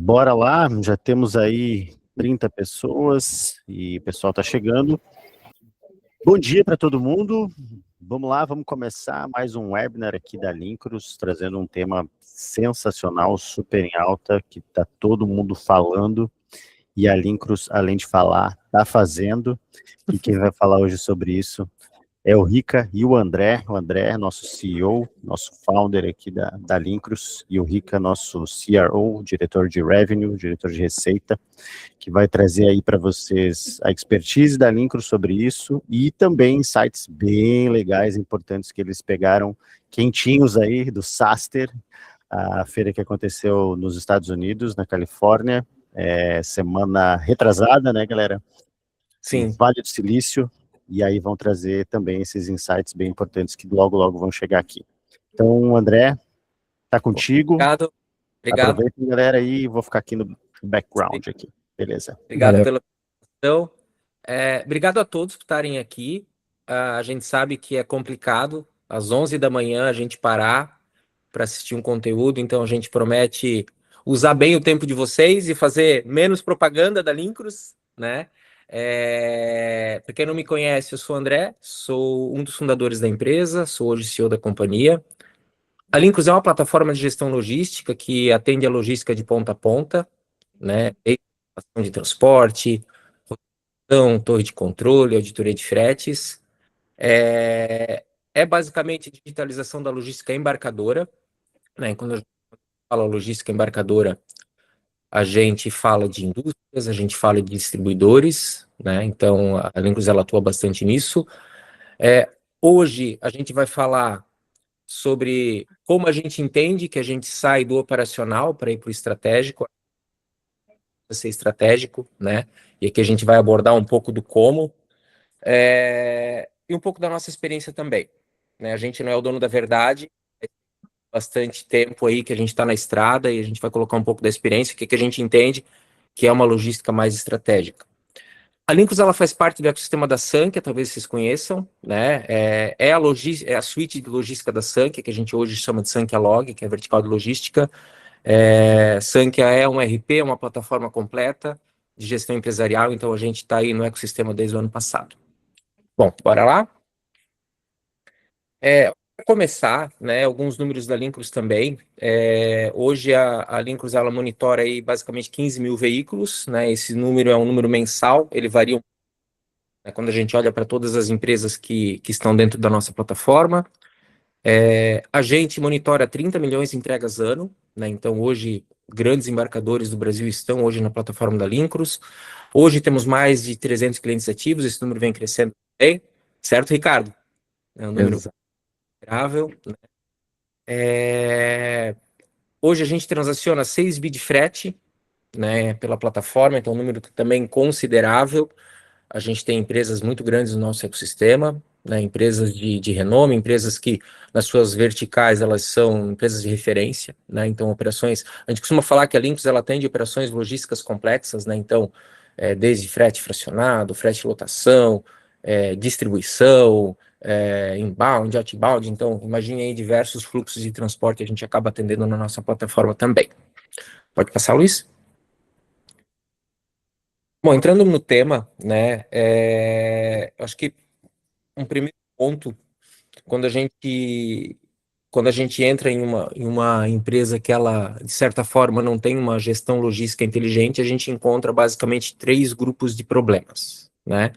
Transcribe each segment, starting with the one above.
Bora lá, já temos aí 30 pessoas e o pessoal está chegando. Bom dia para todo mundo. Vamos lá, vamos começar mais um webinar aqui da Lincros, trazendo um tema sensacional, super em alta, que está todo mundo falando, e a Lincros, além de falar, está fazendo. E quem vai falar hoje sobre isso é o Rica e o André, nosso CEO, nosso founder aqui da Lincros, e o Rica, nosso CRO, diretor de Revenue, diretor de Receita, que vai trazer aí para vocês a expertise da Lincros sobre isso, e também insights bem legais, importantes, que eles pegaram quentinhos aí do SaaStr, a feira que aconteceu nos Estados Unidos, na Califórnia, semana retrasada, né, galera? Sim. No Vale do Silício, e aí vão trazer também esses insights bem importantes que logo vão chegar aqui. Então, André, tá contigo. Obrigado. Aproveitem, galera, aí, vou ficar aqui no background aqui. Beleza. Obrigado pela apresentação. Obrigado a todos por estarem aqui. A gente sabe que é complicado, às 11 da manhã, a gente parar para assistir um conteúdo, então a gente promete usar bem o tempo de vocês e fazer menos propaganda da Lincros, né? Para quem não me conhece, eu sou o André, sou um dos fundadores da empresa, sou hoje CEO da companhia. A Lincros é uma plataforma de gestão logística que atende a logística de ponta a ponta, né? De transporte, torre de controle, auditoria de fretes. É basicamente digitalização da logística embarcadora, né? Quando a gente fala logística embarcadora, a gente fala de indústrias, a gente fala de distribuidores, né? Então, a Lincros, ela atua bastante nisso. Hoje, a gente vai falar sobre como a gente entende que a gente sai do operacional para ir para o estratégico, para ser estratégico, né? E aqui a gente vai abordar um pouco do como, e um pouco da nossa experiência também, né? A gente não é o dono da verdade, bastante tempo aí que a gente está na estrada e a gente vai colocar um pouco da experiência, o que a gente entende que é uma logística mais estratégica. A Lincros, ela faz parte do ecossistema da Sankia, talvez vocês conheçam, né? É a suíte de logística da Sankia, que a gente hoje chama de Sankia Log, que é a vertical de logística. Sankia é um RP, é uma plataforma completa de gestão empresarial, então a gente está aí no ecossistema desde o ano passado. Bom, bora lá? Para começar, né, alguns números da Lincros também. Hoje a Lincros, ela monitora aí basicamente 15 mil veículos, né? Esse número é um número mensal, ele varia, né, quando a gente olha para todas as empresas que estão dentro da nossa plataforma. A gente monitora 30 milhões de entregas ano, né? Então hoje grandes embarcadores do Brasil estão hoje na plataforma da Lincros. Hoje temos mais de 300 clientes ativos, esse número vem crescendo também, certo, Ricardo? É um número considerável, né? Hoje a gente transaciona 6 bi de frete, né, pela plataforma, então um número também considerável. A gente tem empresas muito grandes no nosso ecossistema, né, empresas de renome, empresas que nas suas verticais elas são empresas de referência, né, então operações, a gente costuma falar que a Lincros ela atende operações logísticas complexas, né, então desde frete fracionado, frete de lotação, distribuição, inbound, outbound, então imagine aí diversos fluxos de transporte que a gente acaba atendendo na nossa plataforma também. Pode passar, Luiz? Bom, entrando no tema, né, acho que um primeiro ponto, quando a gente entra em uma empresa que ela, de certa forma, não tem uma gestão logística inteligente, a gente encontra basicamente 3 grupos de problemas, né?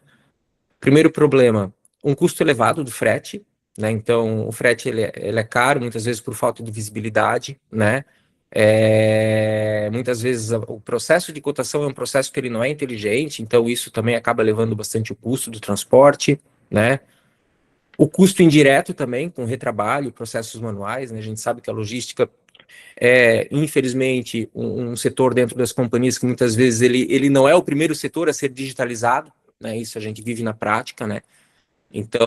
Primeiro problema, um custo elevado do frete, né? Então, o frete ele é caro, muitas vezes por falta de visibilidade, né? Muitas vezes o processo de cotação é um processo que ele não é inteligente, então isso também acaba levando bastante o custo do transporte, né? O custo indireto também, com retrabalho, processos manuais, né? A gente sabe que a logística infelizmente, um setor dentro das companhias que muitas vezes ele não é o primeiro setor a ser digitalizado, né? Isso a gente vive na prática, né? Então,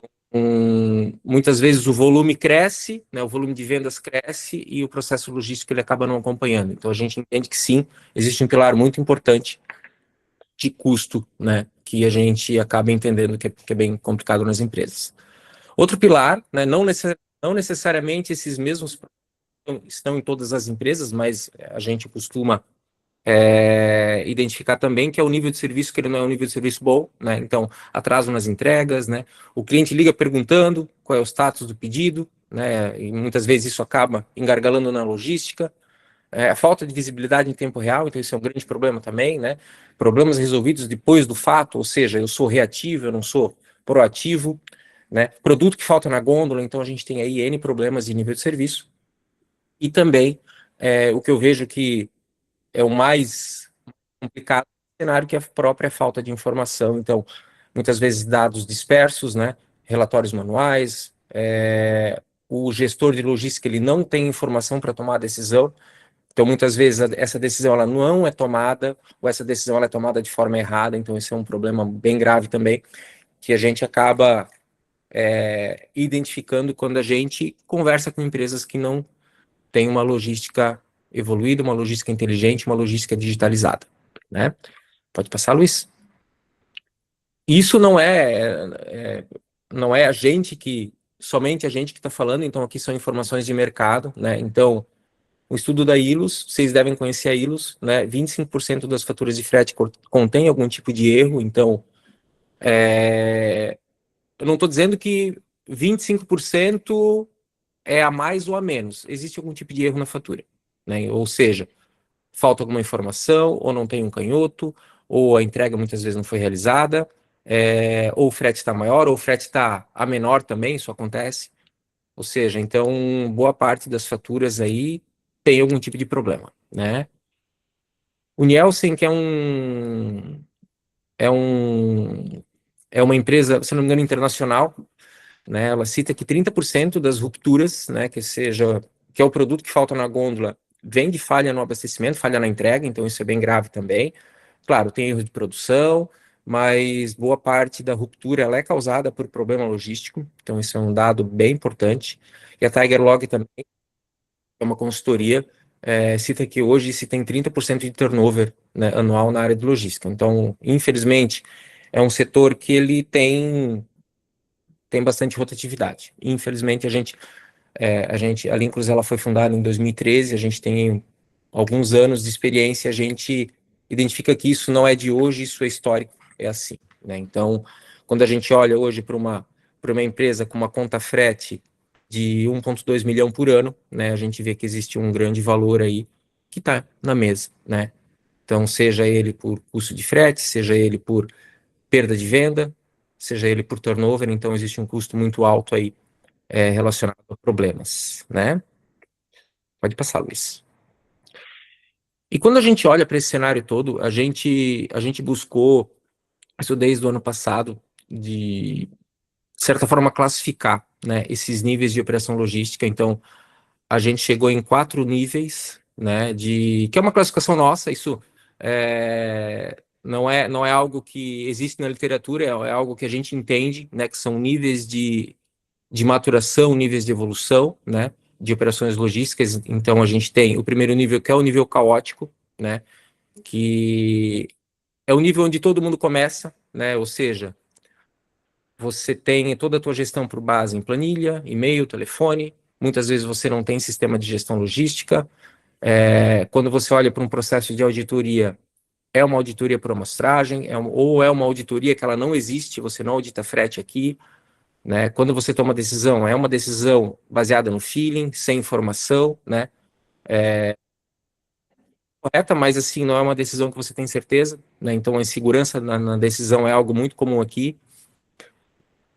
muitas vezes o volume cresce, né? O volume de vendas cresce e o processo logístico ele acaba não acompanhando. Então, a gente entende que sim, existe um pilar muito importante de custo, né? Que a gente acaba entendendo que é bem complicado nas empresas. Outro pilar, né? Não necessariamente esses mesmos estão em todas as empresas, mas a gente costuma Identificar também que é o nível de serviço que ele não é um nível de serviço bom, né? Então, atraso nas entregas, né? O cliente liga perguntando qual é o status do pedido, né? E muitas vezes isso acaba engargalando na logística. A falta de visibilidade em tempo real, então isso é um grande problema também, né? Problemas resolvidos depois do fato, ou seja, eu sou reativo, eu não sou proativo, né? Produto que falta na gôndola, então a gente tem aí N problemas de nível de serviço. E também, o que eu vejo que é o mais complicado no cenário, que é a própria falta de informação. Então, muitas vezes dados dispersos, né? Relatórios manuais, o gestor de logística ele não tem informação para tomar a decisão. Então, muitas vezes, essa decisão ela não é tomada, ou essa decisão ela é tomada de forma errada. Então, esse é um problema bem grave também, que a gente acaba identificando quando a gente conversa com empresas que não têm uma logística evoluída, uma logística inteligente, uma logística digitalizada, né? Pode passar, Luiz? Isso não é a gente somente a gente que está falando, então aqui são informações de mercado, né? Então, o estudo da Ilus, vocês devem conhecer a Ilus, né? 25% das faturas de frete contém algum tipo de erro, então eu não estou dizendo que 25% é a mais ou a menos, existe algum tipo de erro na fatura, né? Ou seja, falta alguma informação, ou não tem um canhoto, ou a entrega muitas vezes não foi realizada, ou o frete está maior, ou o frete está a menor também, isso acontece. Ou seja, então, boa parte das faturas aí tem algum tipo de problema, né? O Nielsen, que é um, é uma empresa, se não me engano, internacional, né? Ela cita que 30% das rupturas, né, que é o produto que falta na gôndola, vem de falha no abastecimento, falha na entrega, então isso é bem grave também. Claro, tem erro de produção, mas boa parte da ruptura ela é causada por problema logístico, então isso é um dado bem importante. E a Tiger Log também é uma consultoria, cita que hoje se tem 30% de turnover, né, anual na área de logística. Então, infelizmente, é um setor que ele tem bastante rotatividade. Infelizmente, a Lincros ela foi fundada em 2013, a gente tem alguns anos de experiência, a gente identifica que isso não é de hoje, isso é histórico, é assim, né? Então, quando a gente olha hoje para uma empresa com uma conta frete de 1,2 milhão por ano, né, a gente vê que existe um grande valor aí que está na mesa, né? Então, seja ele por custo de frete, seja ele por perda de venda, seja ele por turnover, então existe um custo muito alto aí relacionado a problemas, né? Pode passar, Luiz. E quando a gente olha para esse cenário todo, a gente buscou, isso desde o ano passado, de certa forma classificar, né, esses níveis de operação logística. Então, a gente chegou em 4 níveis, né, que é uma classificação nossa, isso não é algo que existe na literatura, é algo que a gente entende, né, que são níveis de maturação, níveis de evolução, né, de operações logísticas. Então, a gente tem o primeiro nível, que é o nível caótico, né, que é o nível onde todo mundo começa, né, ou seja, você tem toda a tua gestão por base em planilha, e-mail, telefone, muitas vezes você não tem sistema de gestão logística. Quando você olha para um processo de auditoria, é uma auditoria por amostragem, ou é uma auditoria que ela não existe, você não audita frete aqui, né? Quando você toma decisão, é uma decisão baseada no feeling, sem informação, né? Correta, mas assim, não é uma decisão que você tem certeza, né? Então, a insegurança na decisão é algo muito comum aqui.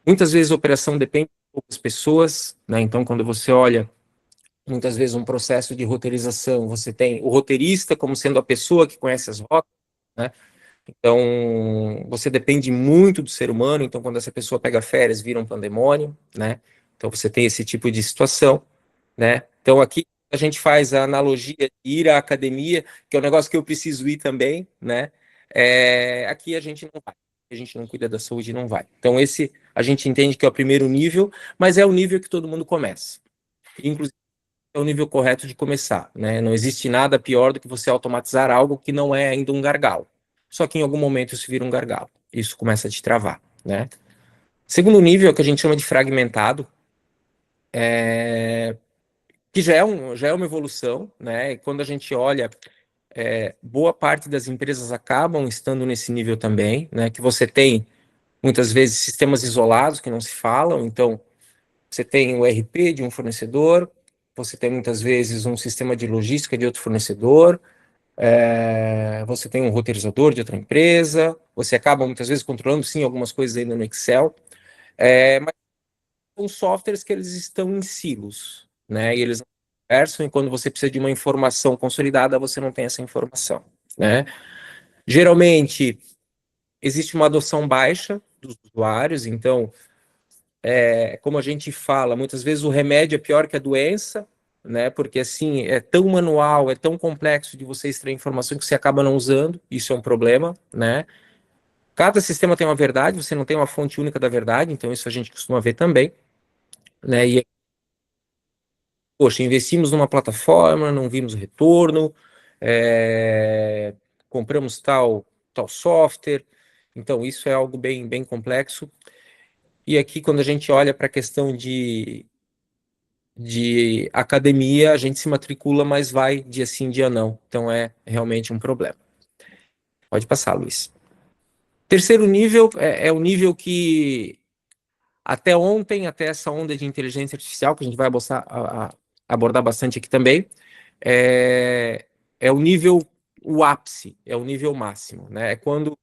Muitas vezes a operação depende de poucas pessoas, né? Então, quando você olha, muitas vezes um processo de roteirização, você tem o roteirista como sendo a pessoa que conhece as rotas, né? Então, você depende muito do ser humano, então quando essa pessoa pega férias, vira um pandemônio, né? Então, você tem esse tipo de situação, né? Então, aqui a gente faz a analogia de ir à academia, que é um negócio que eu preciso ir também, né? Aqui a gente não vai, a gente não cuida da saúde, não vai. Então, esse a gente entende que é o primeiro nível, mas é o nível que todo mundo começa. Inclusive, é o nível correto de começar, né? Não existe nada pior do que você automatizar algo que não é ainda um gargalo. Só que em algum momento isso vira um gargalo. Isso começa a te travar, né? Segundo nível, é o que a gente chama de fragmentado, que já é uma evolução, né? E quando a gente olha boa parte das empresas acabam estando nesse nível também, né? Que você tem, muitas vezes, sistemas isolados que não se falam, então você tem o ERP de um fornecedor, você tem muitas vezes um sistema de logística de outro fornecedor, você tem um roteirizador de outra empresa, você acaba muitas vezes controlando sim algumas coisas ainda no Excel, mas são softwares que eles estão em silos, né? E eles não conversam, e quando você precisa de uma informação consolidada, você não tem essa informação, né? Geralmente existe uma adoção baixa dos usuários, então como a gente fala, muitas vezes o remédio é pior que a doença, né? Porque assim, é tão manual, é tão complexo de você extrair informação que você acaba não usando, isso é um problema, né? Cada sistema tem uma verdade, você não tem uma fonte única da verdade, então isso a gente costuma ver também, né? E, poxa, investimos numa plataforma, não vimos retorno, compramos tal software, então isso é algo bem complexo. E aqui, quando a gente olha para a questão de academia, a gente se matricula, mas vai dia sim, dia não. Então é realmente um problema. Pode passar, Luiz. Terceiro nível é o nível que até ontem, até essa onda de inteligência artificial, que a gente vai abordar bastante aqui também, é o nível, o ápice, é o nível máximo, né? É quando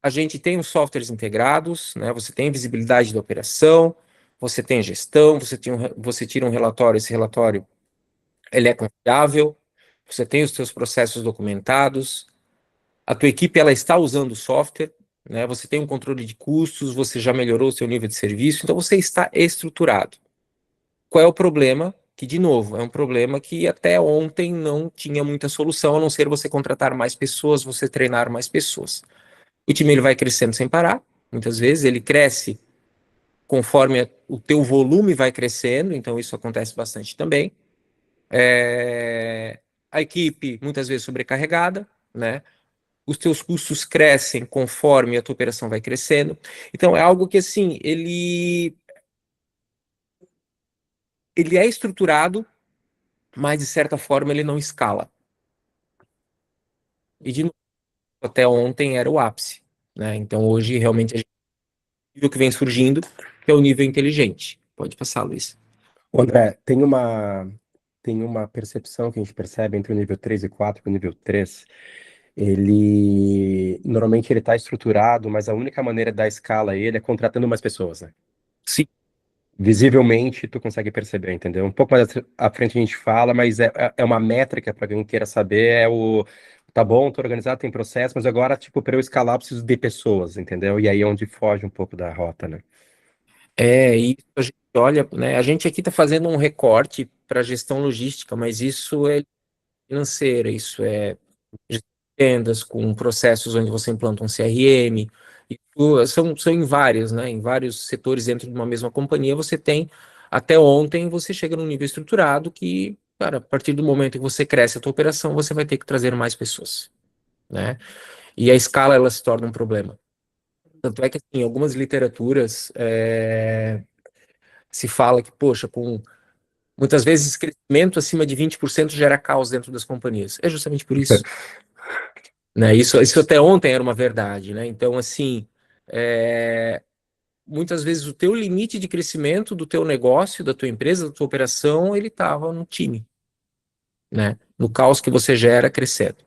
a gente tem os softwares integrados, né? Você tem visibilidade da operação, você tem gestão, você tira um relatório, esse relatório ele é confiável, você tem os seus processos documentados, a tua equipe ela está usando o software, né? Você tem um controle de custos, você já melhorou o seu nível de serviço, então você está estruturado. Qual é o problema? Que, de novo, é um problema que até ontem não tinha muita solução, a não ser você contratar mais pessoas, você treinar mais pessoas. O time ele vai crescendo sem parar, muitas vezes ele cresce conforme o teu volume vai crescendo, então isso acontece bastante também. A equipe muitas vezes sobrecarregada, né? Os teus custos crescem conforme a tua operação vai crescendo. Então é algo que assim, ele é estruturado, mas de certa forma ele não escala. E de novo, até ontem era o ápice, né? Então hoje realmente a gente nível que vem surgindo, que é o nível inteligente. Pode passar, Luiz. André, tem uma percepção que a gente percebe entre o nível 3 e 4 e o nível 3. Ele normalmente ele está estruturado, mas a única maneira da escala ele é contratando mais pessoas, né? Sim. Visivelmente tu consegue perceber, entendeu? Um pouco mais à frente a gente fala, mas é uma métrica para quem queira saber, tá bom, tô organizado, tem processo, mas agora, tipo, para eu escalar, eu preciso de pessoas, entendeu? E aí é onde foge um pouco da rota, né? E a gente olha, né? A gente aqui está fazendo um recorte para gestão logística, mas isso é financeira, isso é vendas com processos onde você implanta um CRM, são em vários, né? Em vários setores dentro de uma mesma companhia, você tem, até ontem, você chega num nível estruturado que, cara, a partir do momento que você cresce a tua operação, você vai ter que trazer mais pessoas, né? E a escala, ela se torna um problema. Tanto é que, assim, em algumas literaturas, se fala que, poxa, com muitas vezes crescimento acima de 20% gera caos dentro das companhias. É justamente por isso. Né? Isso até ontem era uma verdade, né? Então, assim, muitas vezes o teu limite de crescimento do teu negócio, da tua empresa, da tua operação, ele estava no time, né? No caos que você gera crescendo.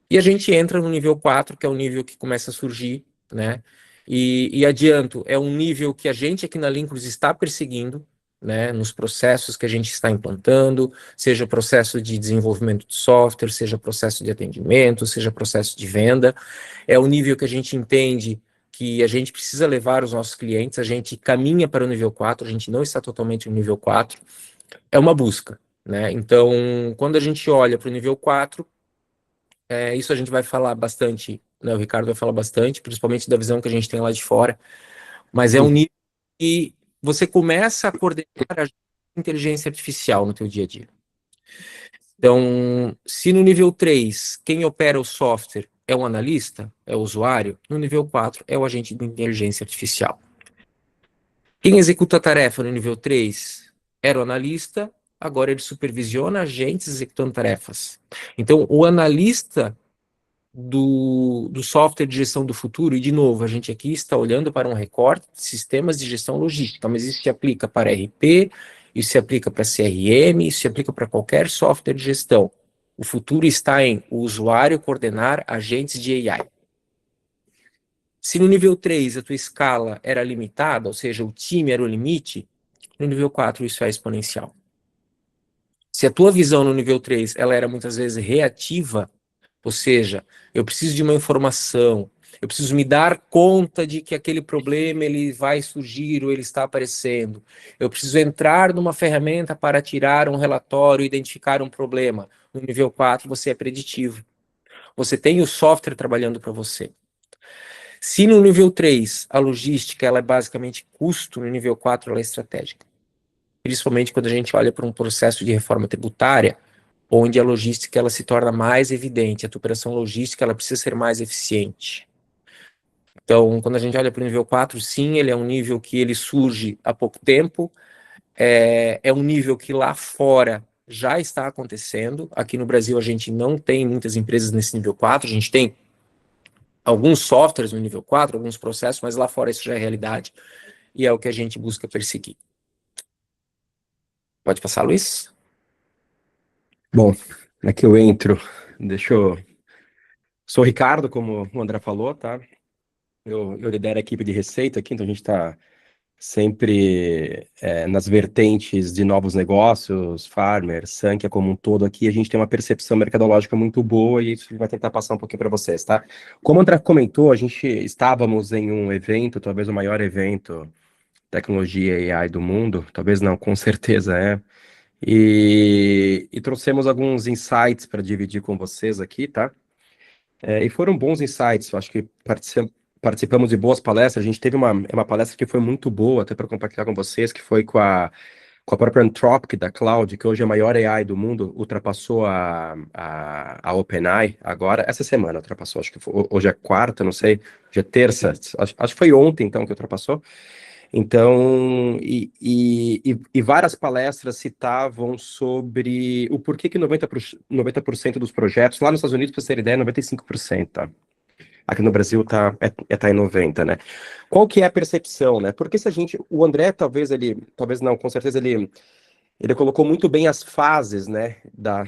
E a gente entra no nível 4, que é o nível que começa a surgir, né? E adianto, é um nível que a gente aqui na Lincruz está perseguindo, né? Nos processos que a gente está implantando, seja processo de desenvolvimento de software, seja processo de atendimento, seja processo de venda. É o nível que a gente entende que a gente precisa levar os nossos clientes, a gente caminha para o nível 4, a gente não está totalmente no nível 4, é uma busca, né? Então, quando a gente olha para o nível 4, isso a gente vai falar bastante, né? O Ricardo vai falar bastante, principalmente da visão que a gente tem lá de fora, mas é um nível que você começa a coordenar a inteligência artificial no teu dia a dia. Então, se no nível 3, quem opera o software é o analista, é o usuário, no nível 4 é o agente de inteligência artificial. Quem executa a tarefa no nível 3 era o analista, agora ele supervisiona agentes executando tarefas. Então, o analista do software de gestão do futuro, e de novo, a gente aqui está olhando para um recorte de sistemas de gestão logística, mas isso se aplica para RP, isso se aplica para CRM, isso se aplica para qualquer software de gestão. O futuro está em o usuário coordenar agentes de AI. Se no nível 3 a tua escala era limitada, ou seja, o time era o limite, no nível 4 isso é exponencial. Se a tua visão no nível 3 ela era muitas vezes reativa, ou seja, eu preciso de uma informação, eu preciso me dar conta de que aquele problema ele vai surgir ou ele está aparecendo. Eu preciso entrar numa ferramenta para tirar um relatório e identificar um problema. No nível 4 você é preditivo. Você tem o software trabalhando para você. Se no nível 3 a logística ela é basicamente custo, no nível 4 ela é estratégica. Principalmente quando a gente olha para um processo de reforma tributária, onde a logística ela se torna mais evidente, a tua operação logística ela precisa ser mais eficiente. Então, quando a gente olha para o nível 4, sim, ele é um nível que ele surge há pouco tempo, é um nível que lá fora já está acontecendo. Aqui no Brasil a gente não tem muitas empresas nesse nível 4, a gente tem alguns softwares no nível 4, alguns processos, mas lá fora isso já é realidade e é o que a gente busca perseguir. Pode passar, Luiz? Bom, aqui eu entro. Deixa eu. Sou o Ricardo, como o André falou, tá? Eu lidero a equipe de receita aqui, então a gente está sempre nas vertentes de novos negócios, Farmer, Sankia como um todo aqui, a gente tem uma percepção mercadológica muito boa e isso a gente vai tentar passar um pouquinho para vocês, tá? Como o André comentou, a gente estávamos em um evento, talvez o maior evento tecnologia e AI do mundo, talvez não, com certeza é, e trouxemos alguns insights para dividir com vocês aqui, tá? E foram bons insights, eu acho que participamos de boas palestras, a gente teve uma palestra que foi muito boa, até para compartilhar com vocês, que foi com a própria Anthropic da Cloud, que hoje é a maior AI do mundo, ultrapassou a OpenAI agora, essa semana ultrapassou, acho que hoje é quarta, não sei, hoje é terça, acho que foi ontem então que ultrapassou. Então, e várias palestras citavam sobre o porquê que 90% dos projetos, lá nos Estados Unidos, para você ter ideia, 95%, tá? Aqui no Brasil tá em 90%, né? Qual que é a percepção, né? Porque se a gente, o André, talvez não, com certeza ele colocou muito bem as fases, né,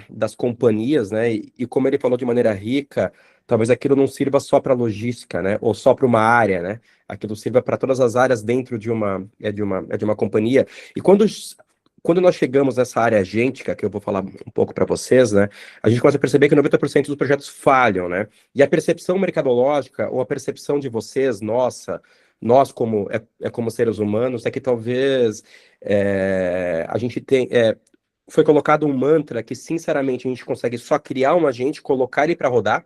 das companhias, né, e como ele falou de maneira rica, talvez aquilo não sirva só para logística, né, ou só para uma área, né, aquilo sirva para todas as áreas dentro de uma companhia. E quando nós chegamos nessa área agêntica, que eu vou falar um pouco para vocês, né, a gente começa a perceber que 90% dos projetos falham, né, e a percepção mercadológica, ou a percepção de vocês, nós como seres humanos, é que talvez a gente foi colocado um mantra que, sinceramente, a gente consegue só criar um agente, colocar ele para rodar,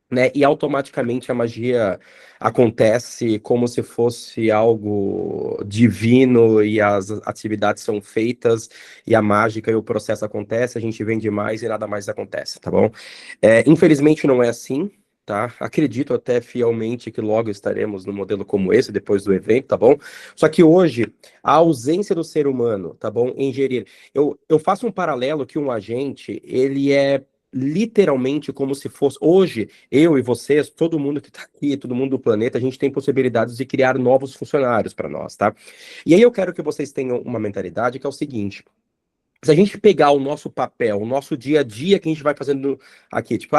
né, e automaticamente a magia acontece como se fosse algo divino e as atividades são feitas e a mágica e o processo acontece, a gente vende mais e nada mais acontece, tá bom? Infelizmente não é assim, tá? Acredito até fielmente que logo estaremos num modelo como esse, depois do evento, tá bom? Só que hoje, a ausência do ser humano, tá bom? Em gerir. Eu faço um paralelo que um agente, ele é literalmente como se fosse... Hoje, eu e vocês, todo mundo que tá aqui, todo mundo do planeta, a gente tem possibilidades de criar novos funcionários para nós, tá? E aí eu quero que vocês tenham uma mentalidade que é o seguinte... Se a gente pegar o nosso papel, o nosso dia a dia que a gente vai fazendo aqui, tipo,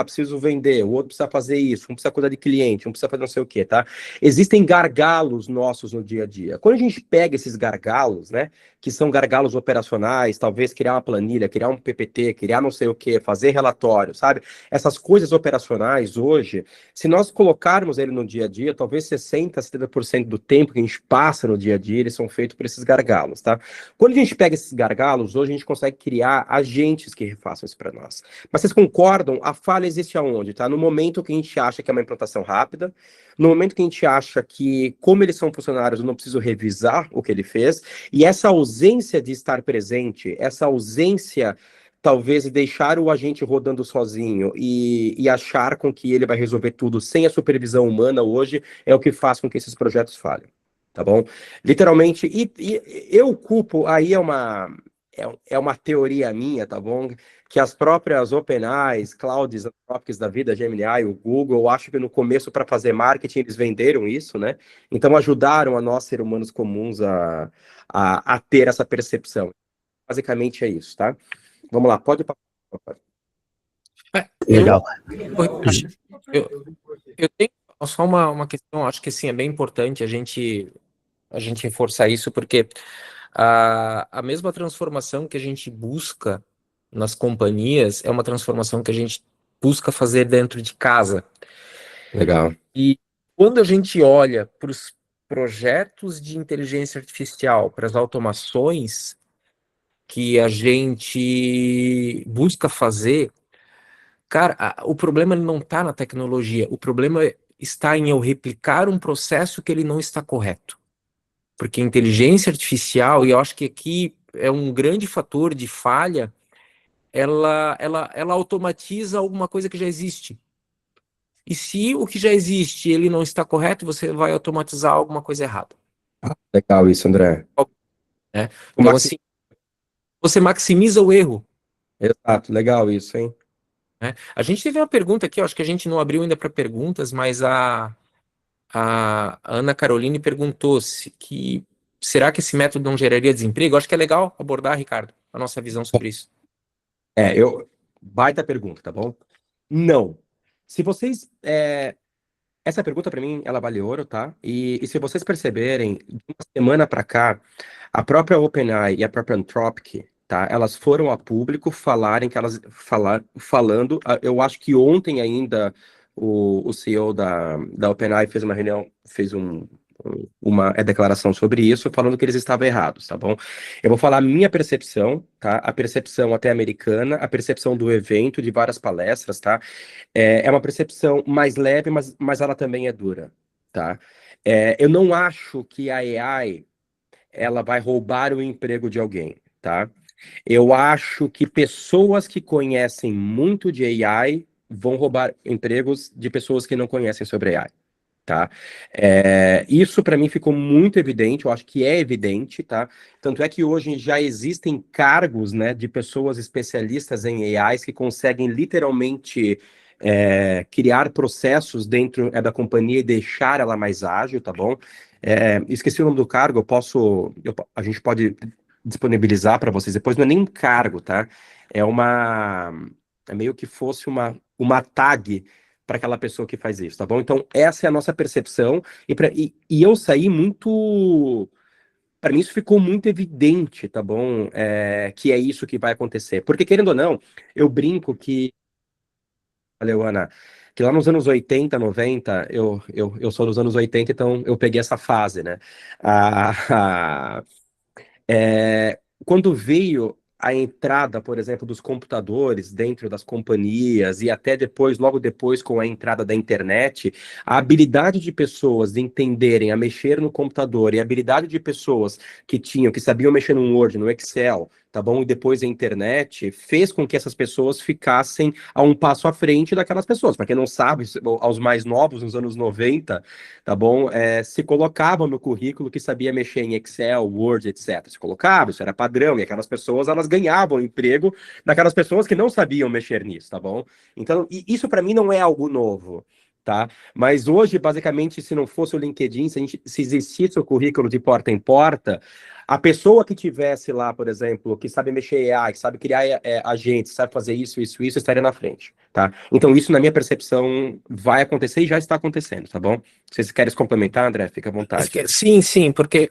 preciso vender, o outro precisa fazer isso, um precisa cuidar de cliente, um precisa fazer não sei o quê, tá? Existem gargalos nossos no dia a dia. Quando a gente pega esses gargalos, né, que são gargalos operacionais, talvez criar uma planilha, criar um PPT, criar não sei o quê, fazer relatório, sabe? Essas coisas operacionais hoje, se nós colocarmos ele no dia a dia, talvez 60%, 70% do tempo que a gente passa no dia a dia, eles são feitos por esses gargalos, tá? Quando a gente pega esses gargalos, hoje a gente consegue criar agentes que refaçam isso para nós. Mas vocês concordam? A falha existe aonde, tá? No momento que a gente acha que é uma implantação rápida, no momento que a gente acha que, como eles são funcionários, eu não preciso revisar o que ele fez, e essa ausência de estar presente, essa ausência talvez de deixar o agente rodando sozinho e achar com que ele vai resolver tudo sem a supervisão humana hoje, é o que faz com que esses projetos falhem, tá bom? Literalmente, e eu culpo, aí é uma teoria minha, tá bom? Que as próprias OpenAIs, Clouds Anthropics da vida, Gemini, o Google, eu acho que no começo, para fazer marketing, eles venderam isso, né? Então ajudaram a nós, seres humanos comuns, a ter essa percepção. Basicamente é isso, tá? Vamos lá, pode passar. Legal. Eu tenho só uma questão, acho que assim, é bem importante a gente reforçar isso, porque a mesma transformação que a gente busca nas companhias é uma transformação que a gente busca fazer dentro de casa. Legal. E quando a gente olha para os projetos de inteligência artificial, para as automações que a gente busca fazer, cara, o problema ele não está na tecnologia, o problema está em eu replicar um processo que ele não está correto. Porque inteligência artificial, e eu acho que aqui é um grande fator de falha, ela automatiza alguma coisa que já existe. E se o que já existe ele não está correto, você vai automatizar alguma coisa errada. Legal isso, André. Né? Então, assim, você maximiza o erro. Exato, legal isso, hein? Né? A gente teve uma pergunta aqui, eu acho que a gente não abriu ainda para perguntas, mas a Ana Caroline perguntou que será que esse método não geraria desemprego? Eu acho que é legal abordar, Ricardo, a nossa visão sobre isso. Baita pergunta, tá bom? Não. Se vocês. Essa pergunta, para mim, ela vale ouro, tá? E se vocês perceberem, de uma semana para cá, a própria OpenAI e a própria Anthropic, tá? Elas foram a público falarem que elas falando. Eu acho que ontem ainda o CEO da OpenAI fez uma reunião, fez uma declaração sobre isso, falando que eles estavam errados, tá bom? Eu vou falar a minha percepção, tá? A percepção até americana, a percepção do evento, de várias palestras, tá? É uma percepção mais leve, mas ela também é dura, tá? Eu não acho que a AI ela vai roubar o emprego de alguém, tá? Eu acho que pessoas que conhecem muito de AI vão roubar empregos de pessoas que não conhecem sobre AI. Tá? Isso para mim ficou muito evidente, eu acho que é evidente, tá? Tanto é que hoje já existem cargos, né, de pessoas especialistas em AIs que conseguem literalmente criar processos dentro da companhia e deixar ela mais ágil, tá bom? Esqueci o nome do cargo, a gente pode disponibilizar para vocês depois, não é nem um cargo, tá? É meio que fosse uma tag para aquela pessoa que faz isso, tá bom? Então, essa é a nossa percepção, e eu saí muito. Para mim, isso ficou muito evidente, tá bom? Que é isso que vai acontecer. Porque, querendo ou não, eu brinco que. Valeu, Ana. Que lá nos anos 80, 90, eu sou dos anos 80, então eu peguei essa fase, né? Ah, quando veio a entrada, por exemplo, dos computadores dentro das companhias e até depois, logo depois, com a entrada da internet, a habilidade de pessoas de entenderem a mexer no computador e a habilidade de pessoas que sabiam mexer no Word, no Excel, tá bom? E depois a internet fez com que essas pessoas ficassem a um passo à frente daquelas pessoas. Para quem não sabe, aos mais novos, nos anos 90, tá bom? Se colocava no currículo que sabia mexer em Excel, Word, etc. Se colocava, isso era padrão, e aquelas pessoas, elas ganhavam emprego daquelas pessoas que não sabiam mexer nisso, tá bom? Então, isso para mim não é algo novo, tá? Mas hoje, basicamente, se não fosse o LinkedIn, se existisse o currículo de porta em porta, a pessoa que tivesse lá, por exemplo, que sabe mexer em AI, que sabe criar agentes, sabe fazer isso, estaria na frente, tá? Então, isso, na minha percepção, vai acontecer e já está acontecendo, tá bom? Se vocês querem complementar, André, fica à vontade. Sim, porque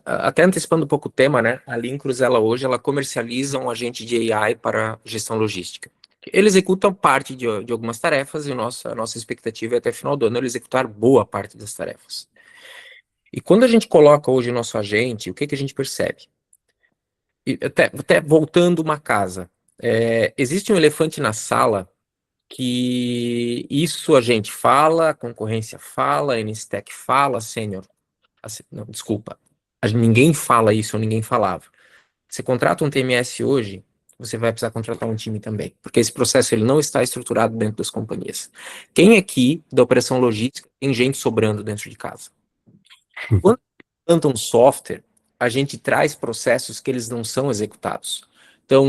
até antecipando um pouco o tema, né? A Lincros, ela comercializa um agente de AI para gestão logística. Ele executa parte de algumas tarefas e a nossa expectativa é até final do ano ele executar boa parte das tarefas. E quando a gente coloca hoje o nosso agente, o que a gente percebe? E até voltando uma casa, existe um elefante na sala que isso a gente fala, a concorrência fala, a NSTEC fala, Sênior. Não, desculpa. Ninguém fala isso, ou ninguém falava. Você contrata um TMS hoje, você vai precisar contratar um time também, porque esse processo ele não está estruturado dentro das companhias. Quem aqui da operação logística tem gente sobrando dentro de casa? Quando planta um software, a gente traz processos que eles não são executados. Então,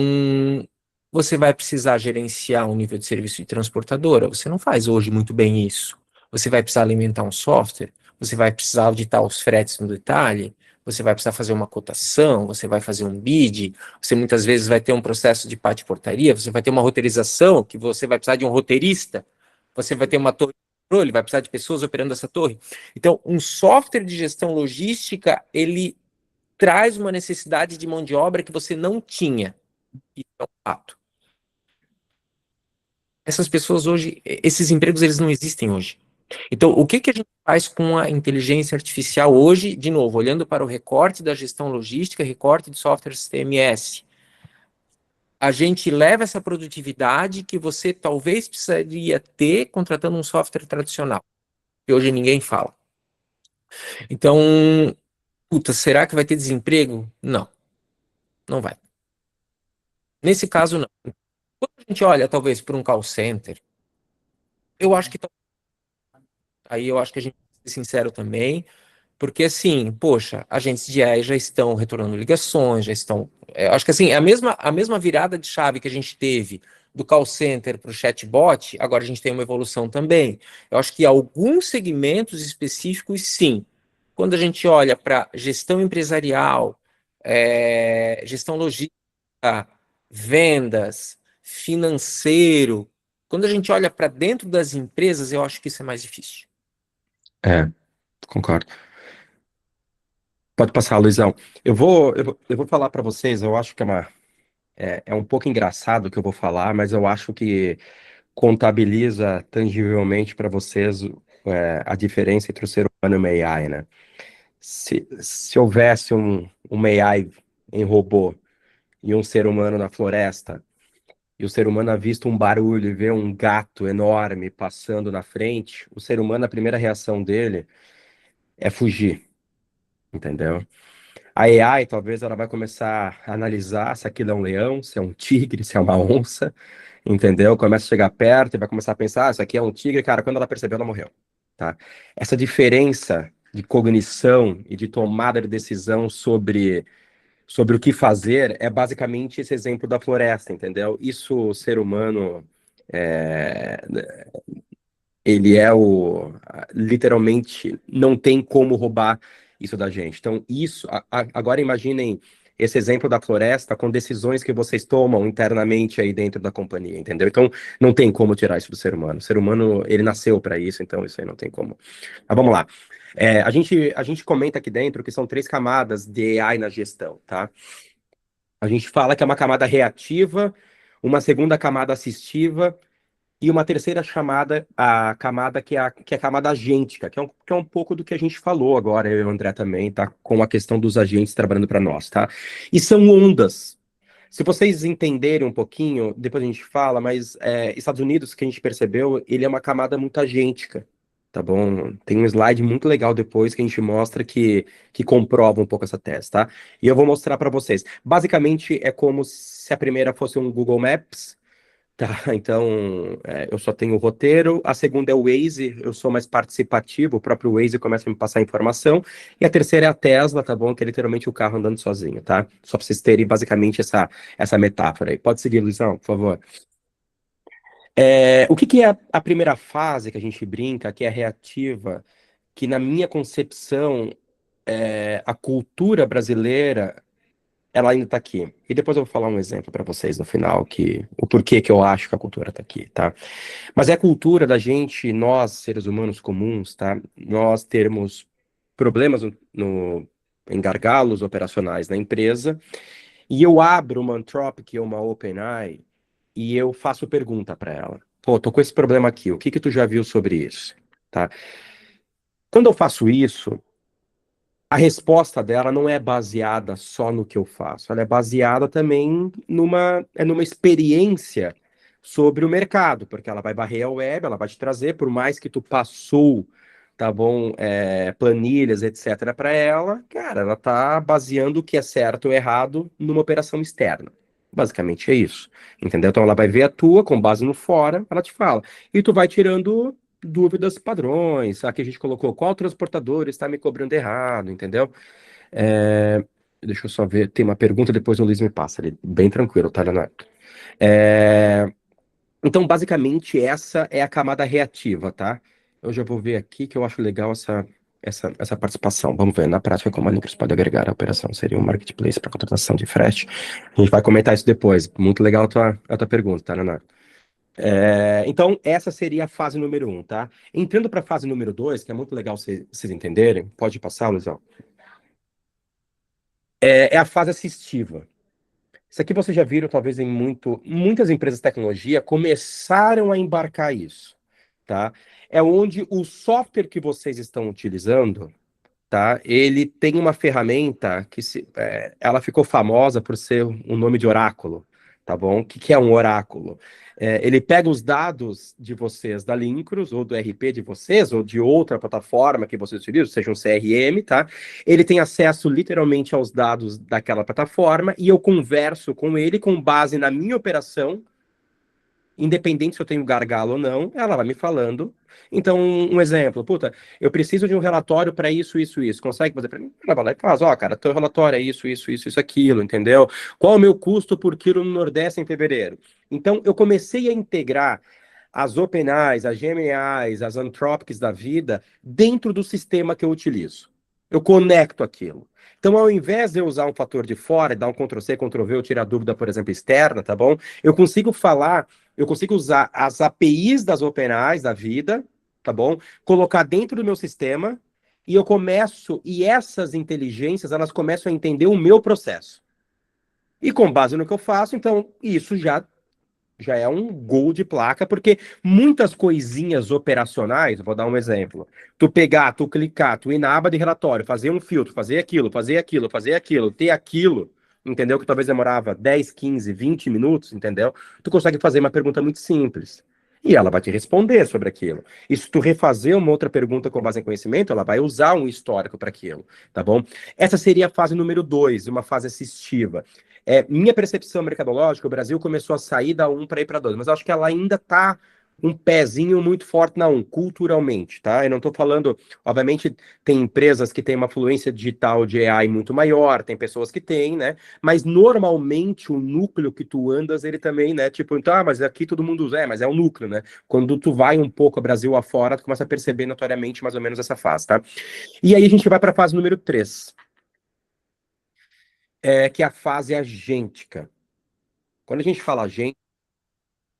você vai precisar gerenciar um nível de serviço de transportadora, você não faz hoje muito bem isso. Você vai precisar alimentar um software, você vai precisar auditar os fretes no detalhe, você vai precisar fazer uma cotação, você vai fazer um bid, você muitas vezes vai ter um processo de parte portaria, você vai ter uma roteirização, que você vai precisar de um roteirista, você vai ter uma torre de controle, vai precisar de pessoas operando essa torre. Então, um software de gestão logística, ele traz uma necessidade de mão de obra que você não tinha. Isso é um fato. Essas pessoas hoje, esses empregos, eles não existem hoje. Então, o que a gente faz com a inteligência artificial hoje, de novo, olhando para o recorte da gestão logística, recorte de softwares TMS? A gente leva essa produtividade que você talvez precisaria ter contratando um software tradicional, que hoje ninguém fala. Então, puta, será que vai ter desemprego? Não, não vai. Nesse caso, não. Quando a gente olha, talvez, para um call center, eu acho que aí eu acho que a gente tem que ser sincero também, porque assim, poxa, agentes de AI já estão retornando ligações, já estão. Eu acho que assim, é a mesma virada de chave que a gente teve do call center para o chatbot, agora a gente tem uma evolução também. Eu acho que alguns segmentos específicos, sim. Quando a gente olha para gestão empresarial, gestão logística, vendas, financeiro, quando a gente olha para dentro das empresas, eu acho que isso é mais difícil. Concordo. Pode passar, Luizão. Eu vou falar para vocês, eu acho que é um pouco engraçado o que eu vou falar, mas eu acho que contabiliza tangivelmente para vocês a diferença entre o ser humano e o AI, né? Se houvesse um AI em robô e um ser humano na floresta, e o ser humano avista um barulho e vê um gato enorme passando na frente, o ser humano, a primeira reação dele é fugir, entendeu? A AI, talvez, ela vai começar a analisar se aquilo é um leão, se é um tigre, se é uma onça, entendeu? Começa a chegar perto e vai começar a pensar, isso aqui é um tigre, cara, quando ela percebeu, ela morreu, tá? Essa diferença de cognição e de tomada de decisão sobre o que fazer é basicamente esse exemplo da floresta, entendeu? Isso, o ser humano, é, ele literalmente não tem como roubar isso da gente. Então, agora imaginem esse exemplo da floresta com decisões que vocês tomam internamente aí dentro da companhia, entendeu? Então, não tem como tirar isso do ser humano. O ser humano, ele nasceu para isso, então isso aí não tem como. Mas vamos lá. A gente comenta aqui dentro que são 3 camadas de AI na gestão, tá? A gente fala que é uma camada reativa, uma segunda camada assistiva e uma terceira chamada, a camada que é a camada agêntica, que é um pouco do que a gente falou agora, eu e o André também, tá? Com a questão dos agentes trabalhando para nós, tá? E são ondas. Se vocês entenderem um pouquinho, depois a gente fala, mas Estados Unidos, que a gente percebeu, ele é uma camada muito agêntica, tá bom? Tem um slide muito legal depois que a gente mostra que comprova um pouco essa tese, tá? E eu vou mostrar para vocês. Basicamente, é como se a primeira fosse um Google Maps. Tá, então eu só tenho o roteiro. A segunda é o Waze, eu sou mais participativo, o próprio Waze começa a me passar informação. E a terceira é a Tesla, tá bom? Que é literalmente o carro andando sozinho, tá? Só para vocês terem basicamente essa metáfora aí. Pode seguir, Luizão, por favor. O que é a primeira fase que a gente brinca, que é reativa, que na minha concepção, a cultura brasileira ela ainda está aqui. E depois eu vou falar um exemplo para vocês no final, o porquê que eu acho que a cultura está aqui, tá? Mas é a cultura da gente, nós, seres humanos comuns, tá? Nós termos problemas em gargalos operacionais na empresa, e eu abro uma Anthropic ou uma OpenAI e eu faço pergunta para ela. Pô, tô com esse problema aqui, o que que tu já viu sobre isso? Tá? Quando eu faço isso, a resposta dela não é baseada só no que eu faço, ela é baseada também numa experiência sobre o mercado, porque ela vai varrer a web, ela vai te trazer, por mais que tu passou, tá bom, planilhas, etc, para ela, cara, ela tá baseando o que é certo ou errado numa operação externa. Basicamente é isso, entendeu? Então ela vai ver a tua, com base no fora, ela te fala. E tu vai tirando dúvidas padrões. Aqui a gente colocou qual transportador está me cobrando errado, entendeu? É, Deixa eu só ver, tem uma pergunta, depois o Luiz me passa ali. Bem tranquilo, tá, Leonardo? É, Então, basicamente, essa é a camada reativa, tá? Eu já vou ver aqui que eu acho legal essa participação. Vamos ver, na prática, como a Linkers pode agregar a operação. Seria um marketplace para contratação de frete. A gente vai comentar isso depois. Muito legal a tua pergunta, tá, Leonardo? Então, essa seria a fase número 1, tá? Entrando para a fase número 2, que é muito legal vocês entenderem, pode passar, Luizão? É a fase assistiva. Isso aqui vocês já viram, talvez, muitas empresas de tecnologia começaram a embarcar isso, tá? É onde o software que vocês estão utilizando, tá? Ele tem uma ferramenta ela ficou famosa por ser um nome de oráculo, tá bom? O que é um oráculo? Ele pega os dados de vocês da Lincros, ou do RP de vocês, ou de outra plataforma que vocês utilizam, seja um CRM, tá? Ele tem acesso literalmente aos dados daquela plataforma e eu converso com ele com base na minha operação, independente se eu tenho gargalo ou não, ela vai me falando. Então, um exemplo, puta, eu preciso de um relatório para isso, isso, isso. Consegue fazer para mim? Ela vai lá e faz, ó, cara, teu relatório é isso, isso, isso, isso, aquilo, entendeu? Qual o meu custo por quilo no Nordeste em fevereiro? Então, eu comecei a integrar as OpenAIs, as GMAIs, as Anthropics da vida dentro do sistema que eu utilizo. Eu conecto aquilo. Então, ao invés de eu usar um fator de fora, dar um Ctrl+C, Ctrl+V, ou tirar dúvida, por exemplo, externa, tá bom? Eu consigo usar as APIs das OpenAIs da vida, tá bom? Colocar dentro do meu sistema e essas inteligências, elas começam a entender o meu processo. E com base no que eu faço, então, isso já é um gol de placa, porque muitas coisinhas operacionais, vou dar um exemplo. Tu pegar, tu clicar, tu ir na aba de relatório, fazer um filtro, fazer aquilo, fazer aquilo, fazer aquilo, ter aquilo, entendeu? Que talvez demorava 10, 15, 20 minutos, entendeu? Tu consegue fazer uma pergunta muito simples. E ela vai te responder sobre aquilo. E se tu refazer uma outra pergunta com base em conhecimento, ela vai usar um histórico para aquilo, tá bom? Essa seria a fase número 2, uma fase assistiva. Minha percepção mercadológica, o Brasil começou a sair da 1 para ir para 2, mas eu acho que ela ainda está um pezinho muito forte na 1, culturalmente, tá? Eu não estou falando, obviamente, tem empresas que têm uma fluência digital de AI muito maior, tem pessoas que têm, né? Mas normalmente o núcleo que tu andas, ele também, né? Tipo, então, mas aqui todo mundo usa, mas é o núcleo, né? Quando tu vai um pouco Brasil afora, tu começa a perceber notoriamente mais ou menos essa fase, tá? E aí a gente vai para a fase número 3, que é a fase agêntica. Quando a gente fala agente,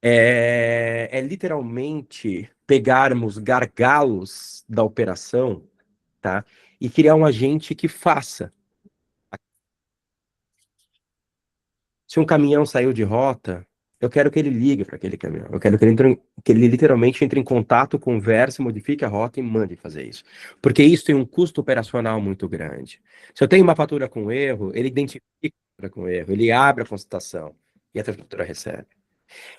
é literalmente pegarmos gargalos da operação, tá? E criar um agente que faça. Se um caminhão saiu de rota, eu quero que ele ligue para aquele caminhão. Eu quero que ele literalmente entre em contato, converse, modifique a rota e mande fazer isso. Porque isso tem um custo operacional muito grande. Se eu tenho uma fatura com erro, ele identifica a fatura com erro, ele abre a consultação e a fatura recebe.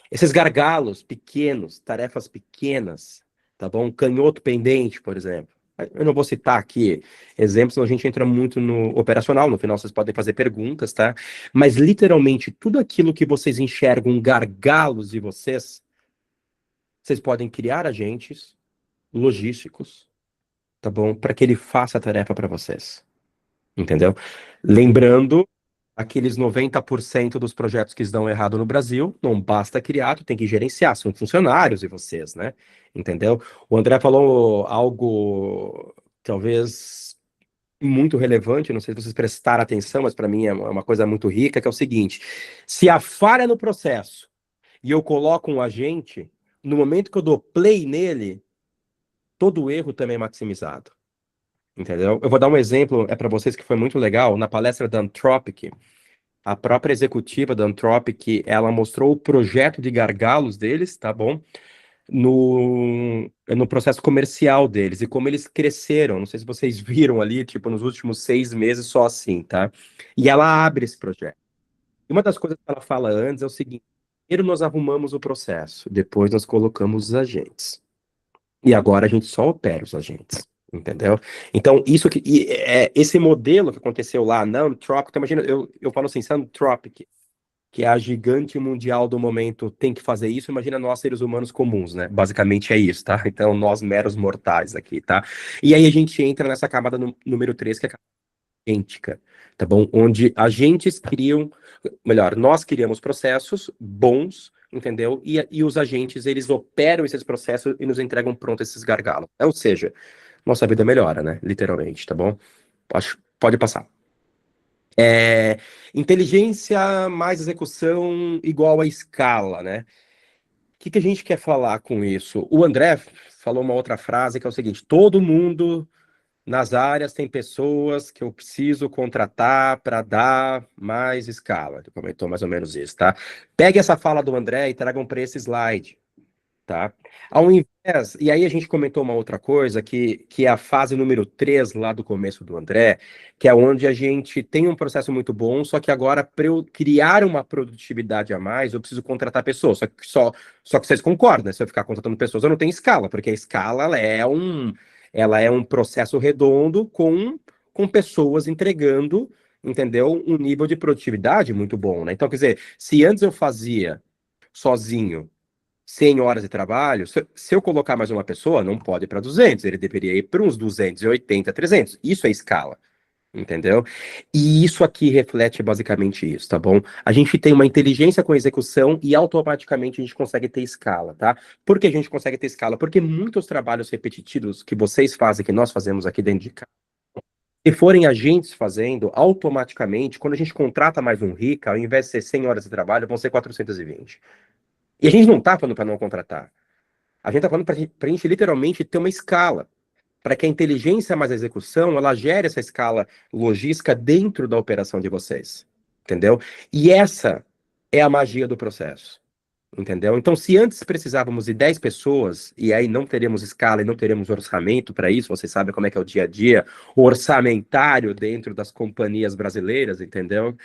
Esses gargalos pequenos, tarefas pequenas, tá bom? Canhoto pendente, por exemplo. Eu não vou citar aqui exemplos, senão a gente entra muito no operacional. No final, vocês podem fazer perguntas, tá? Mas, literalmente, tudo aquilo que vocês enxergam gargalos de vocês podem criar agentes logísticos, tá bom? Para que ele faça a tarefa para vocês. Entendeu? Lembrando, aqueles 90% dos projetos que dão errado no Brasil, não basta criar, tu tem que gerenciar, são funcionários de vocês, né? Entendeu? O André falou algo, talvez, muito relevante, não sei se vocês prestaram atenção, mas para mim é uma coisa muito rica, que é o seguinte: se a falha no processo e eu coloco um agente, no momento que eu dou play nele, todo o erro também é maximizado. Entendeu? Eu vou dar um exemplo para vocês que foi muito legal. Na palestra da Anthropic, a própria executiva da Anthropic, ela mostrou o projeto de gargalos deles, tá bom? No processo comercial deles e como eles cresceram. Não sei se vocês viram ali, tipo, nos últimos 6 meses só assim, tá? E ela abre esse projeto. E uma das coisas que ela fala antes é o seguinte: primeiro nós arrumamos o processo, depois nós colocamos os agentes. E agora a gente só opera os agentes. Entendeu? Então, esse modelo que aconteceu lá na Anthropic, então, imagina, eu falo assim, se a Anthropic, que é a gigante mundial do momento, tem que fazer isso, imagina nós, seres humanos comuns, né? Basicamente é isso, tá? Então, nós, meros mortais aqui, tá? E aí a gente entra nessa camada número 3, que é a camada agêntica, tá bom? Onde agentes criam, melhor, nós criamos processos bons, entendeu? E os agentes, eles operam esses processos e nos entregam pronto esses gargalos. Ou seja, nossa vida melhora, né? Literalmente, tá bom? Pode passar. Inteligência mais execução igual a escala, né? O que a gente quer falar com isso? O André falou uma outra frase que é o seguinte: todo mundo nas áreas tem pessoas que eu preciso contratar para dar mais escala. Ele comentou mais ou menos isso, tá? Pegue essa fala do André e tragam para esse slide. Tá? Ao invés, e aí a gente comentou uma outra coisa, que é a fase número 3 lá do começo do André, que é onde a gente tem um processo muito bom, só que agora, para eu criar uma produtividade a mais, eu preciso contratar pessoas. Só que vocês concordam, né? Se eu ficar contratando pessoas, eu não tenho escala, porque a escala ela é um processo redondo com pessoas entregando, entendeu? Um nível de produtividade muito bom, né? Então, quer dizer, se antes eu fazia sozinho 100 horas de trabalho, se eu colocar mais uma pessoa, não pode ir para 200, ele deveria ir para uns 280, 300. Isso é escala, entendeu? E isso aqui reflete basicamente isso, tá bom? A gente tem uma inteligência com execução e automaticamente a gente consegue ter escala, tá? Por que a gente consegue ter escala? Porque muitos trabalhos repetitivos que vocês fazem, que nós fazemos aqui dentro de casa, se forem agentes fazendo, automaticamente, quando a gente contrata mais um RICA, ao invés de ser 100 horas de trabalho, vão ser 420. E a gente não tá falando para não contratar. A gente tá falando para a gente literalmente ter uma escala, para que a inteligência mais a execução, ela gere essa escala logística dentro da operação de vocês. Entendeu? E essa é a magia do processo. Entendeu? Então, se antes precisávamos de 10 pessoas, e aí não teremos escala e não teremos orçamento para isso, vocês sabem como é que é o dia a dia orçamentário dentro das companhias brasileiras, entendeu?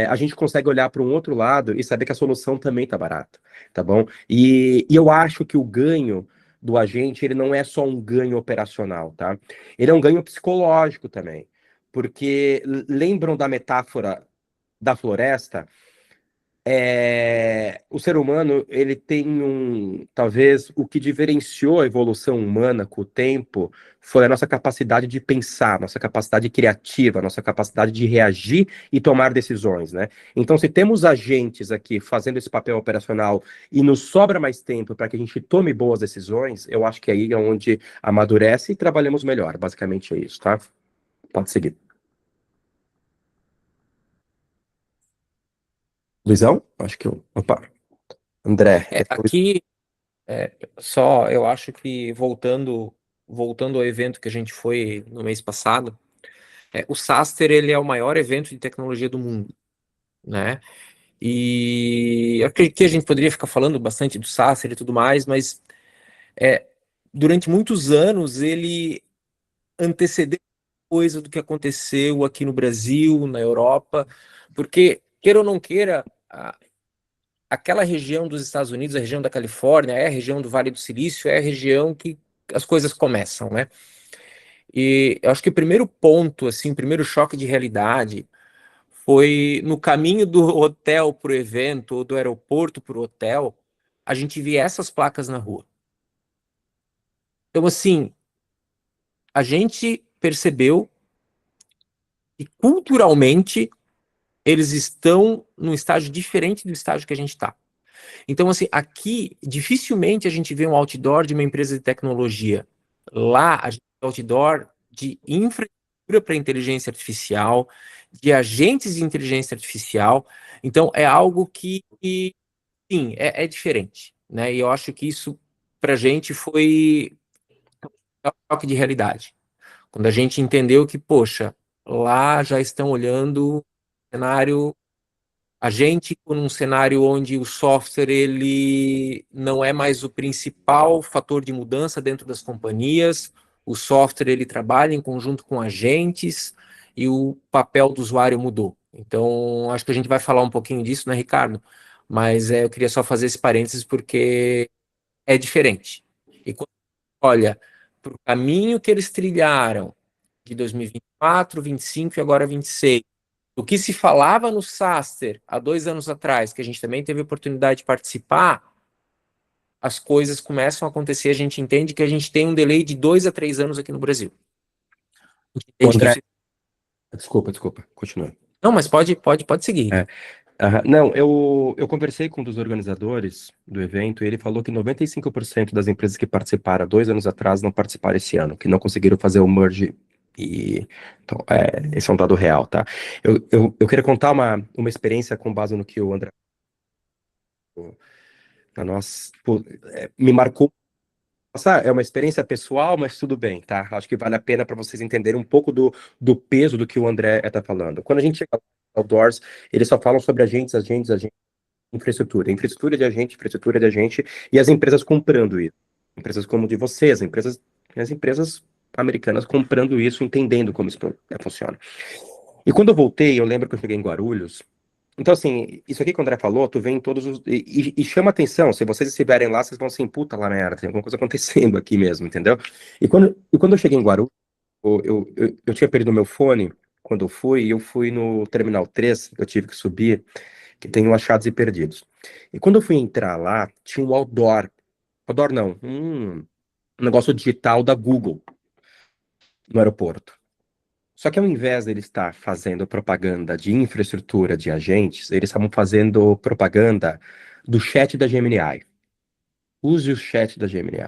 A gente consegue olhar para um outro lado e saber que a solução também está barata, tá bom? E eu acho que o ganho do agente, ele não é só um ganho operacional, tá? Ele é um ganho psicológico também, porque lembram da metáfora da floresta? O ser humano, ele tem talvez o que diferenciou a evolução humana com o tempo foi a nossa capacidade de pensar, nossa capacidade criativa, nossa capacidade de reagir e tomar decisões, né? Então, se temos agentes aqui fazendo esse papel operacional e nos sobra mais tempo para que a gente tome boas decisões, eu acho que aí é onde amadurece e trabalhamos melhor. Basicamente é isso, tá? Pode seguir. Luizão? Acho que eu... Opa. André. Aqui, só eu acho que voltando ao evento que a gente foi no mês passado, o SaaStr, ele é o maior evento de tecnologia do mundo, né? E aqui a gente poderia ficar falando bastante do SaaStr e tudo mais, mas durante muitos anos ele antecedeu coisa do que aconteceu aqui no Brasil, na Europa, porque, queira ou não queira, aquela região dos Estados Unidos, a região da Califórnia, é a região do Vale do Silício, é a região que as coisas começam, né? E eu acho que o primeiro ponto, assim, o primeiro choque de realidade foi no caminho do hotel para o evento, ou do aeroporto para o hotel, a gente via essas placas na rua. Então, assim, a gente percebeu que culturalmente eles estão num estágio diferente do estágio que a gente está. Então, assim, aqui dificilmente a gente vê um outdoor de uma empresa de tecnologia. Lá, a gente vê outdoor de infraestrutura para inteligência artificial, de agentes de inteligência artificial. Então, é algo que sim, é diferente, né? E eu acho que isso, para a gente, foi um choque de realidade. Quando a gente entendeu que, poxa, lá já estão olhando o cenário, a gente num cenário onde o software ele não é mais o principal fator de mudança dentro das companhias, o software ele trabalha em conjunto com agentes e o papel do usuário mudou. Então, acho que a gente vai falar um pouquinho disso, né, Ricardo? Mas eu queria só fazer esse parênteses porque é diferente. E quando olha para o caminho que eles trilharam de 2024, 25 e agora 26, o que se falava no SaaStr há 2 anos atrás, que a gente também teve a oportunidade de participar, as coisas começam a acontecer, a gente entende que a gente tem um delay de 2 a 3 anos aqui no Brasil. André, Desculpa, continua. Não, mas pode seguir, Rica. Não, eu conversei com um dos organizadores do evento e ele falou que 95% das empresas que participaram 2 anos atrás não participaram esse ano, que não conseguiram fazer o merge. Então, esse é um dado real, tá? Eu queria contar uma experiência com base no que o André a nós, pô, me marcou. Nossa, é uma experiência pessoal, mas tudo bem, tá? Acho que vale a pena para vocês entenderem um pouco do peso do que o André está falando. Quando a gente chega ao Doors, eles só falam sobre agentes, infraestrutura de agente, e as empresas comprando isso. Empresas como de vocês, as empresas americanas comprando isso, entendendo como isso funciona. E quando eu voltei, eu lembro que eu cheguei em Guarulhos. Então, assim, isso aqui que o André falou, tu vem em todos os. E chama atenção, se vocês estiverem lá, vocês vão assim, puta lá merda, tem alguma coisa acontecendo aqui mesmo, entendeu? E quando eu cheguei em Guarulhos, eu tinha perdido meu fone quando eu fui no Terminal 3, eu tive que subir, que tem o Achados e Perdidos. E quando eu fui entrar lá, tinha um outdoor não, um negócio digital da Google no aeroporto. Só que ao invés de eles estar fazendo propaganda de infraestrutura de agentes, eles estavam fazendo propaganda do chat da Gemini. Use o chat da Gemini.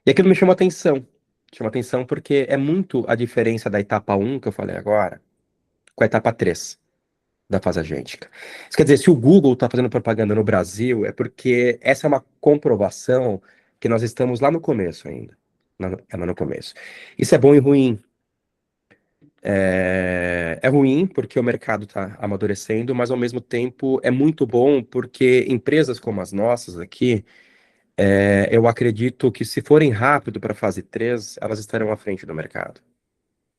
E aquilo me chamou atenção. Chama atenção porque é muito a diferença da etapa 1 que eu falei agora com a etapa 3 da fase agêntica. Isso quer dizer, se o Google está fazendo propaganda no Brasil, é porque essa é uma comprovação que nós estamos lá no começo ainda. Lá no começo. Isso é bom e ruim. É ruim porque o mercado está amadurecendo, mas ao mesmo tempo é muito bom porque empresas como as nossas aqui, eu acredito que se forem rápido para a fase 3, elas estarão à frente do mercado.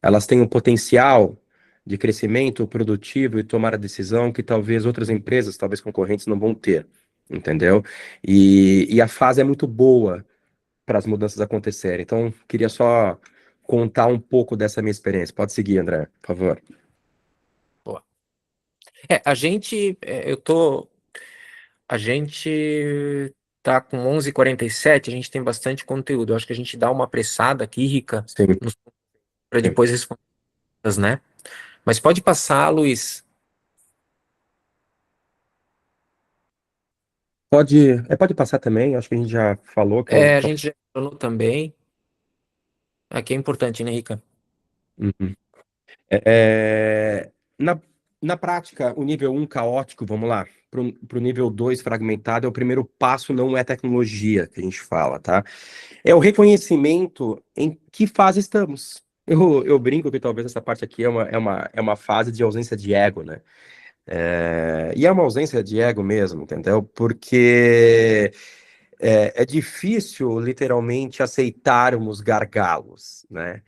Elas têm um potencial de crescimento produtivo e tomar a decisão que talvez outras empresas, talvez concorrentes, não vão ter, entendeu? E a fase é muito boa para as mudanças acontecerem. Então, queria só contar um pouco dessa minha experiência. Pode seguir, André, por favor. Boa. A gente tá com 11h47, a gente tem bastante conteúdo. Eu acho que a gente dá uma apressada aqui, Rica, Sim, para sim. depois responder, né? Mas pode passar, Luiz. Pode passar também, acho que a gente já falou que A gente já falou também. Aqui é importante, né, Rica? Uhum. É, na prática, o nível 1 caótico, vamos lá, para o nível 2 fragmentado, é o primeiro passo, não é tecnologia que a gente fala, tá? É o reconhecimento em que fase estamos. Eu brinco que talvez essa parte aqui é uma fase de ausência de ego, né? E é uma ausência de ego mesmo, entendeu? Porque é difícil, literalmente, aceitarmos gargalos, né?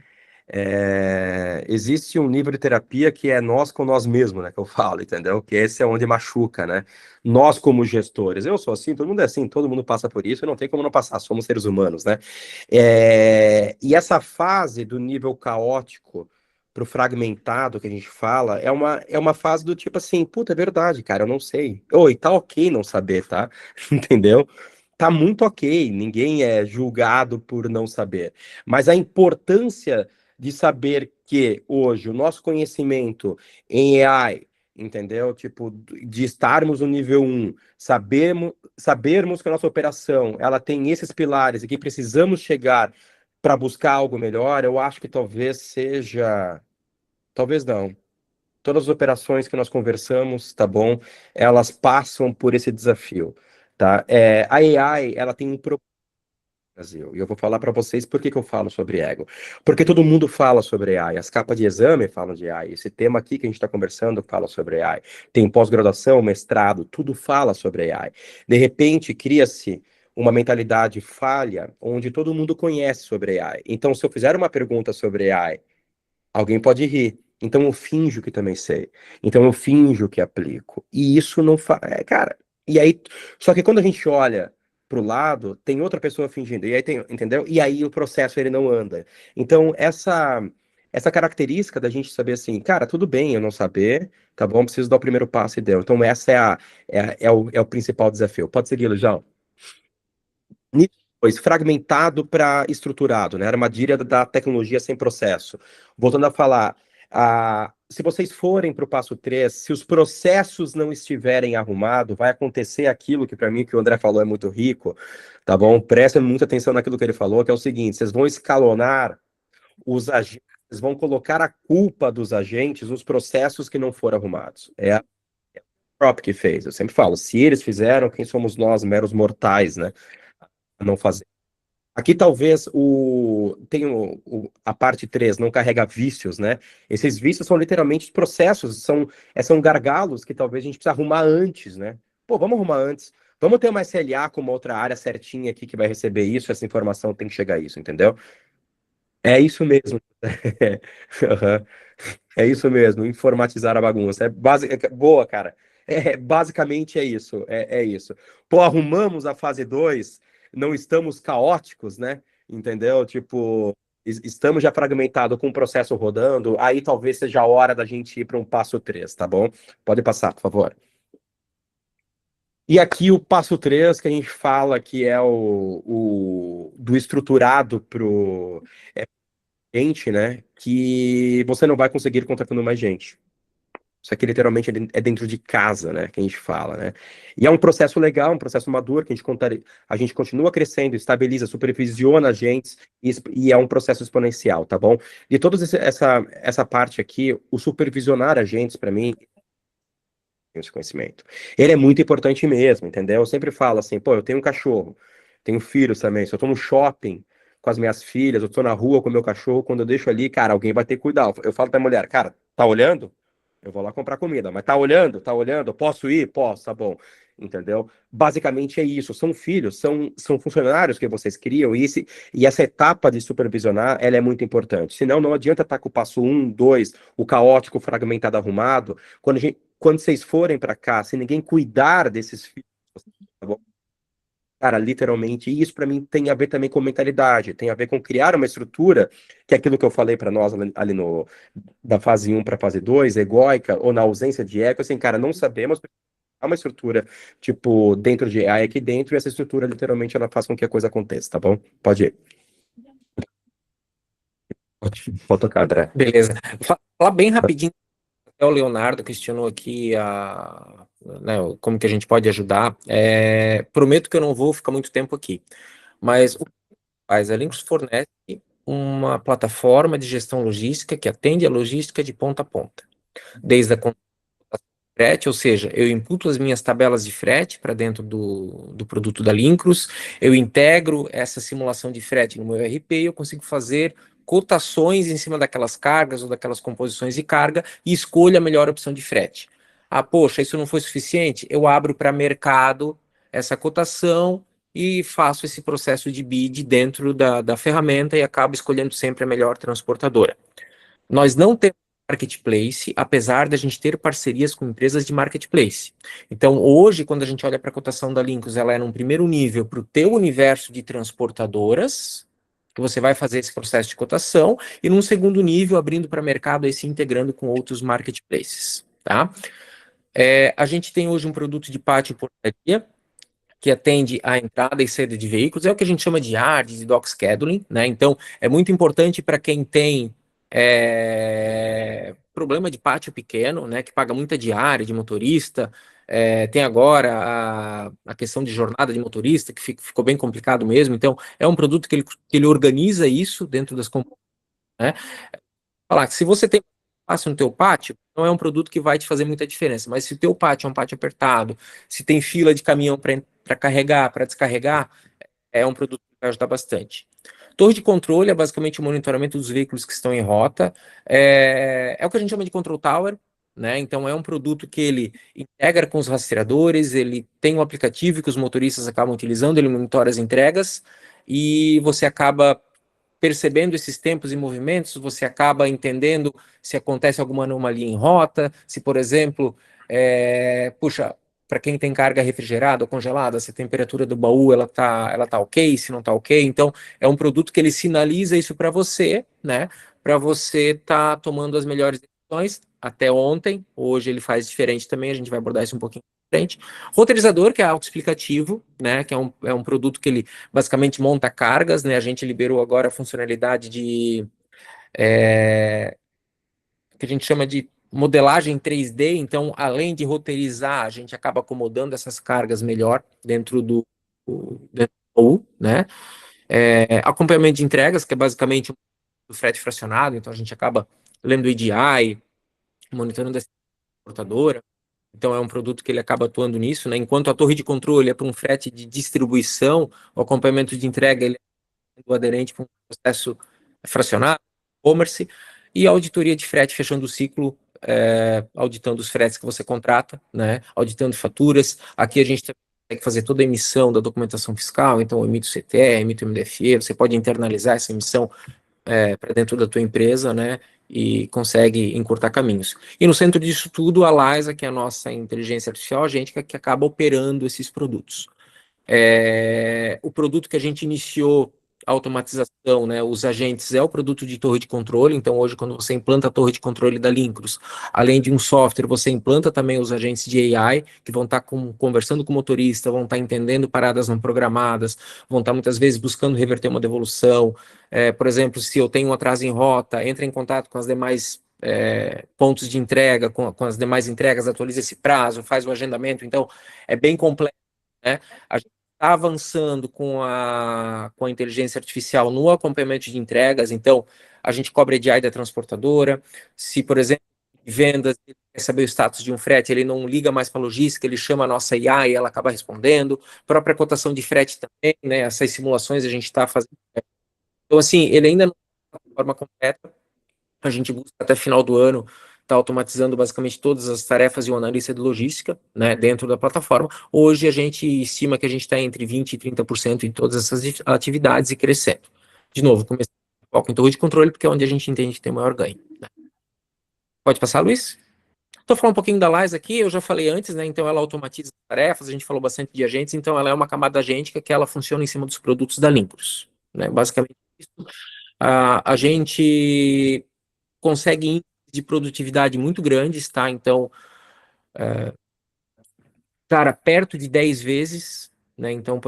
Existe um nível de terapia que é nós com nós mesmos, né? Que eu falo, entendeu? Que esse é onde machuca, né? Nós, como gestores, eu sou assim, todo mundo é assim, todo mundo passa por isso, e não tem como não passar, somos seres humanos, né? E essa fase do nível caótico pro fragmentado que a gente fala é uma fase do tipo assim, puta, é verdade, cara, eu não sei. Oi, tá ok não saber, tá? Entendeu? Tá muito ok, ninguém é julgado por não saber. Mas a importância de saber que hoje o nosso conhecimento em AI, entendeu? Tipo, de estarmos no nível 1, sabermos que a nossa operação ela tem esses pilares e que precisamos chegar para buscar algo melhor, eu acho que talvez seja. Talvez não. Todas as operações que nós conversamos, tá bom? Elas passam por esse desafio, tá? A AI, ela tem um Brasil. E eu vou falar para vocês por que que eu falo sobre ego. Porque todo mundo fala sobre AI. As capas de exame falam de AI. Esse tema aqui que a gente está conversando fala sobre AI. Tem pós-graduação, mestrado, tudo fala sobre AI. De repente, cria-se uma mentalidade falha onde todo mundo conhece sobre AI. Então, se eu fizer uma pergunta sobre AI, alguém pode rir. Então eu finjo que também sei. Então eu finjo que aplico. E isso não faz. Cara, e aí. Só que quando a gente olha pro lado, tem outra pessoa fingindo. E aí tem, entendeu? E aí o processo ele não anda. Então, essa característica da gente saber assim, cara, tudo bem eu não saber, tá bom? Preciso dar o primeiro passo e deu. Então, essa é o principal desafio. Pode seguir, João. Nível 2, fragmentado para estruturado, né? Armadilha da tecnologia sem processo. Voltando a falar, Se vocês forem para o passo 3, se os processos não estiverem arrumados, vai acontecer aquilo que, para mim, que o André falou é muito rico, tá bom? Prestem muita atenção naquilo que ele falou, que é o seguinte: vocês vão escalonar os agentes, vão colocar a culpa dos agentes nos processos que não foram arrumados. É a própria que fez. Eu sempre falo, se eles fizeram, quem somos nós, meros mortais, né? A não fazer. Aqui talvez a parte 3 não carrega vícios, né? Esses vícios são literalmente processos, são gargalos que talvez a gente precisa arrumar antes, né? Pô, vamos arrumar antes. Vamos ter uma SLA com uma outra área certinha aqui que vai receber isso, essa informação tem que chegar a isso, entendeu? É isso mesmo. Aham. É isso mesmo, informatizar a bagunça. Boa, cara. Basicamente é isso. É isso. Pô, arrumamos a fase 2, não estamos caóticos, né? Entendeu? Tipo, estamos já fragmentados com o processo rodando, aí talvez seja a hora da gente ir para um passo 3, tá bom? Pode passar, por favor. E aqui o passo 3 que a gente fala que é o do estruturado pro gente, né? Que você não vai conseguir contratando mais gente. Isso aqui literalmente é dentro de casa, né? Que a gente fala, né? E é um processo legal, um processo maduro, que a gente continua crescendo, estabiliza, supervisiona agentes, e é um processo exponencial, tá bom? De toda essa parte aqui, o supervisionar agentes, para mim, esse conhecimento. Ele é muito importante mesmo, entendeu? Eu sempre falo assim, pô, eu tenho um cachorro, tenho filhos também, se eu tô no shopping com as minhas filhas, eu tô na rua com o meu cachorro, quando eu deixo ali, cara, alguém vai ter que cuidar. Eu falo pra mulher, cara, tá olhando? Eu vou lá comprar comida, mas tá olhando? Tá olhando? Posso ir? Posso, tá bom. Entendeu? Basicamente é isso. São filhos, são funcionários que vocês criam, e essa etapa de supervisionar, ela é muito importante. Senão, não adianta estar com o passo 1, 2, o caótico, fragmentado, arrumado. Quando vocês forem para cá, se ninguém cuidar desses filhos, tá bom? Cara, literalmente, e isso para mim tem a ver também com mentalidade, tem a ver com criar uma estrutura, que é aquilo que eu falei para nós ali no, da fase 1 para a fase 2, egóica, ou na ausência de ego, assim, cara, não sabemos. Há uma estrutura, tipo, dentro de AI aqui dentro, e essa estrutura, literalmente, ela faz com que a coisa aconteça, tá bom? Pode ir. Pode tocar, André. Beleza. Falar bem rapidinho. O Leonardo questionou aqui né, como que a gente pode ajudar. Prometo que eu não vou ficar muito tempo aqui, mas o que faz? A Linux fornece uma plataforma de gestão logística que atende a logística de ponta a ponta, desde a frete, ou seja, eu imputo as minhas tabelas de frete para dentro do produto da Lincros, eu integro essa simulação de frete no meu ERP e eu consigo fazer cotações em cima daquelas cargas ou daquelas composições de carga e escolho a melhor opção de frete. Ah, poxa, isso não foi suficiente? Eu abro para mercado essa cotação e faço esse processo de bid dentro da ferramenta e acabo escolhendo sempre a melhor transportadora. Nós não temos marketplace, apesar da gente ter parcerias com empresas de marketplace. Então, hoje, quando a gente olha para a cotação da Lincros, ela é num primeiro nível para o teu universo de transportadoras, que você vai fazer esse processo de cotação, e num segundo nível, abrindo para mercado e se integrando com outros marketplaces, tá? A gente tem hoje um produto de pátio e portaria, que atende à entrada e saída de veículos, é o que a gente chama de yard, de dock scheduling, né? Então, é muito importante para quem tem problema de pátio pequeno, né? Que paga muita diária de motorista. Tem agora a questão de jornada de motorista, que ficou bem complicado mesmo. Então, é um produto que ele organiza isso dentro das companhias, né? Falar que se você tem espaço no teu pátio, não é um produto que vai te fazer muita diferença, mas se o teu pátio é um pátio apertado, se tem fila de caminhão para carregar, para descarregar, é um produto que vai ajudar bastante. Torre de controle é basicamente o monitoramento dos veículos que estão em rota. É o que a gente chama de control tower, né? Então é um produto que ele integra com os rastreadores, ele tem um aplicativo que os motoristas acabam utilizando, ele monitora as entregas e você acaba percebendo esses tempos e movimentos, você acaba entendendo se acontece alguma anomalia em rota, se, por exemplo, puxa, para quem tem carga refrigerada ou congelada, se a temperatura do baú ela tá ok, se não tá ok. Então, é um produto que ele sinaliza isso para você, né? Para você estar tomando as melhores decisões. Até ontem, hoje ele faz diferente também, a gente vai abordar isso um pouquinho frente. Roteirizador, que é autoexplicativo, né, que é um produto que ele basicamente monta cargas, né, a gente liberou agora a funcionalidade de que a gente chama de modelagem 3D, então, além de roteirizar, a gente acaba acomodando essas cargas melhor dentro do baú, né? Acompanhamento de entregas, que é basicamente o frete fracionado, então a gente acaba lendo o EDI, monitorando a transportadora, então é um produto que ele acaba atuando nisso, né? Enquanto a torre de controle é para um frete de distribuição, o acompanhamento de entrega ele é aderente para um processo fracionado, e-commerce, e a auditoria de frete fechando o ciclo, auditando os fretes que você contrata, né? Auditando faturas. Aqui a gente consegue fazer toda a emissão da documentação fiscal, então eu emito CTE, emito MDFE, você pode internalizar essa emissão para dentro da tua empresa, né? E consegue encurtar caminhos. E no centro disso tudo, a Liza, que é a nossa inteligência artificial agêntica, que acaba operando esses produtos. O produto que a gente iniciou a automatização, né, os agentes, é o produto de torre de controle. Então, hoje, quando você implanta a torre de controle da Lincros, além de um software, você implanta também os agentes de AI, que vão estar conversando com o motorista, vão estar entendendo paradas não programadas, vão estar muitas vezes buscando reverter uma devolução. Por exemplo, se eu tenho um atraso em rota, entra em contato com as demais pontos de entrega, com as demais entregas, atualiza esse prazo, faz o agendamento. Então, é bem complexo, né? A gente está avançando com a inteligência artificial no acompanhamento de entregas, então a gente cobra EDI da transportadora. Se, por exemplo, vendas, ele quer saber o status de um frete, ele não liga mais para a logística, ele chama a nossa IA e ela acaba respondendo. Própria cotação de frete também, né? Essas simulações a gente está fazendo. Então, assim, ele ainda não está de forma completa. A gente busca até final do ano estar automatizando basicamente todas as tarefas de um analista de logística, né, dentro da plataforma. Hoje a gente estima que a gente está entre 20% e 30% em todas essas atividades e crescendo. De novo, começando com foco em torre de controle, porque é onde a gente entende que tem maior ganho, né? Pode passar, Luiz? Estou falando um pouquinho da Liza aqui, eu já falei antes, né? Então ela automatiza tarefas, a gente falou bastante de agentes, então ela é uma camada agêntica que ela funciona em cima dos produtos da Lincros, né? Basicamente isso. A gente consegue índices de produtividade muito grandes, tá? Então, cara, perto de 10 vezes, né? Então,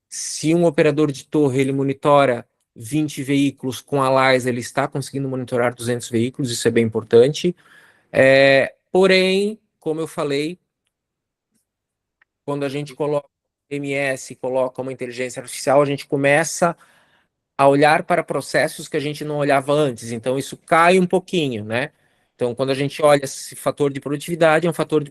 se um operador de torre ele monitora 20 veículos com a Liza, ele está conseguindo monitorar 200 veículos, isso é bem importante. Porém, como eu falei, quando a gente coloca MS, coloca uma inteligência artificial, a gente começa a olhar para processos que a gente não olhava antes. Então, isso cai um pouquinho, né? Então, quando a gente olha esse fator de produtividade, é um fator de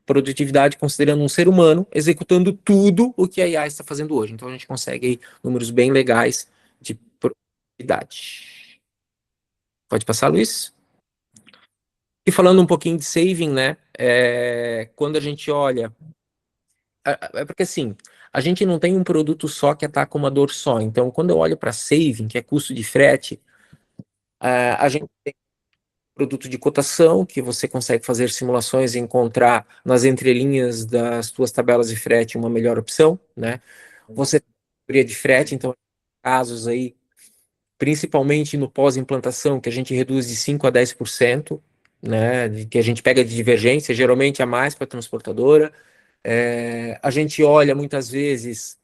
produtividade considerando um ser humano executando tudo o que a IA está fazendo hoje. Então, a gente consegue aí números bem legais de produtividade. Pode passar, Luiz? E falando um pouquinho de saving, né? Quando a gente olha... É porque, assim, a gente não tem um produto só que ataca uma dor só. Então, quando eu olho para saving, que é custo de frete, a gente tem produto de cotação, que você consegue fazer simulações e encontrar nas entrelinhas das suas tabelas de frete uma melhor opção, né? Você tem teoria de frete, então, casos aí, principalmente no pós-implantação, que a gente reduz de 5 a 10%, né? Que a gente pega de divergência, geralmente é mais para a transportadora. A gente olha muitas vezes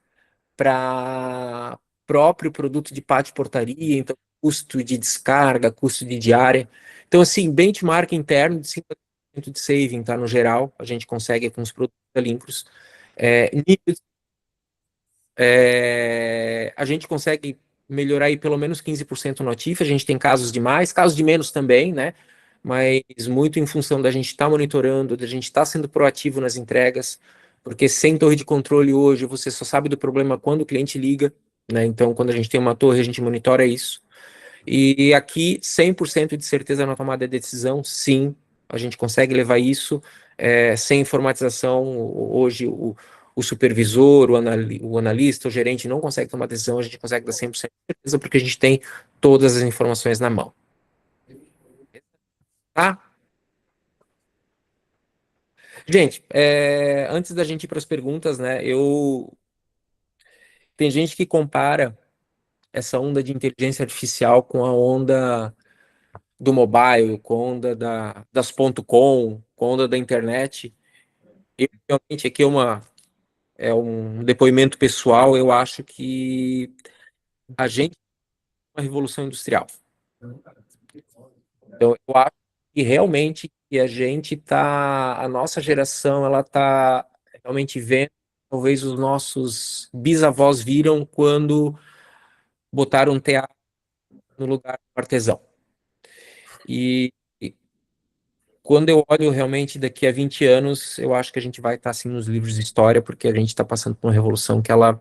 para próprio produto de pátio e portaria, então custo de descarga, custo de diária. Então, assim, benchmark interno de 5% de saving, tá? No geral, a gente consegue com os produtos da Lincros. A gente consegue melhorar aí pelo menos 15% no ATIF, a gente tem casos de mais, casos de menos também, né? Mas muito em função da gente estar monitorando, da gente estar sendo proativo nas entregas, porque sem torre de controle hoje, você só sabe do problema quando o cliente liga, né? Então, quando a gente tem uma torre, a gente monitora isso. E aqui, 100% de certeza na tomada de decisão, sim, a gente consegue levar isso sem informatização. Hoje, o supervisor, o analista, o gerente não consegue tomar decisão, a gente consegue dar 100% de certeza porque a gente tem todas as informações na mão. Tá? Gente, antes da gente ir para as perguntas, né, tem gente que compara essa onda de inteligência artificial com a onda do mobile, com a onda das .com, com a onda da internet. E realmente aqui é um depoimento pessoal, eu acho que a gente é uma revolução industrial. Então, eu acho que realmente que a nossa geração, ela está realmente vendo, talvez os nossos bisavós viram quando botaram um teatro no lugar do artesão. E quando eu olho realmente daqui a 20 anos, eu acho que a gente vai estar assim nos livros de história, porque a gente está passando por uma revolução que ela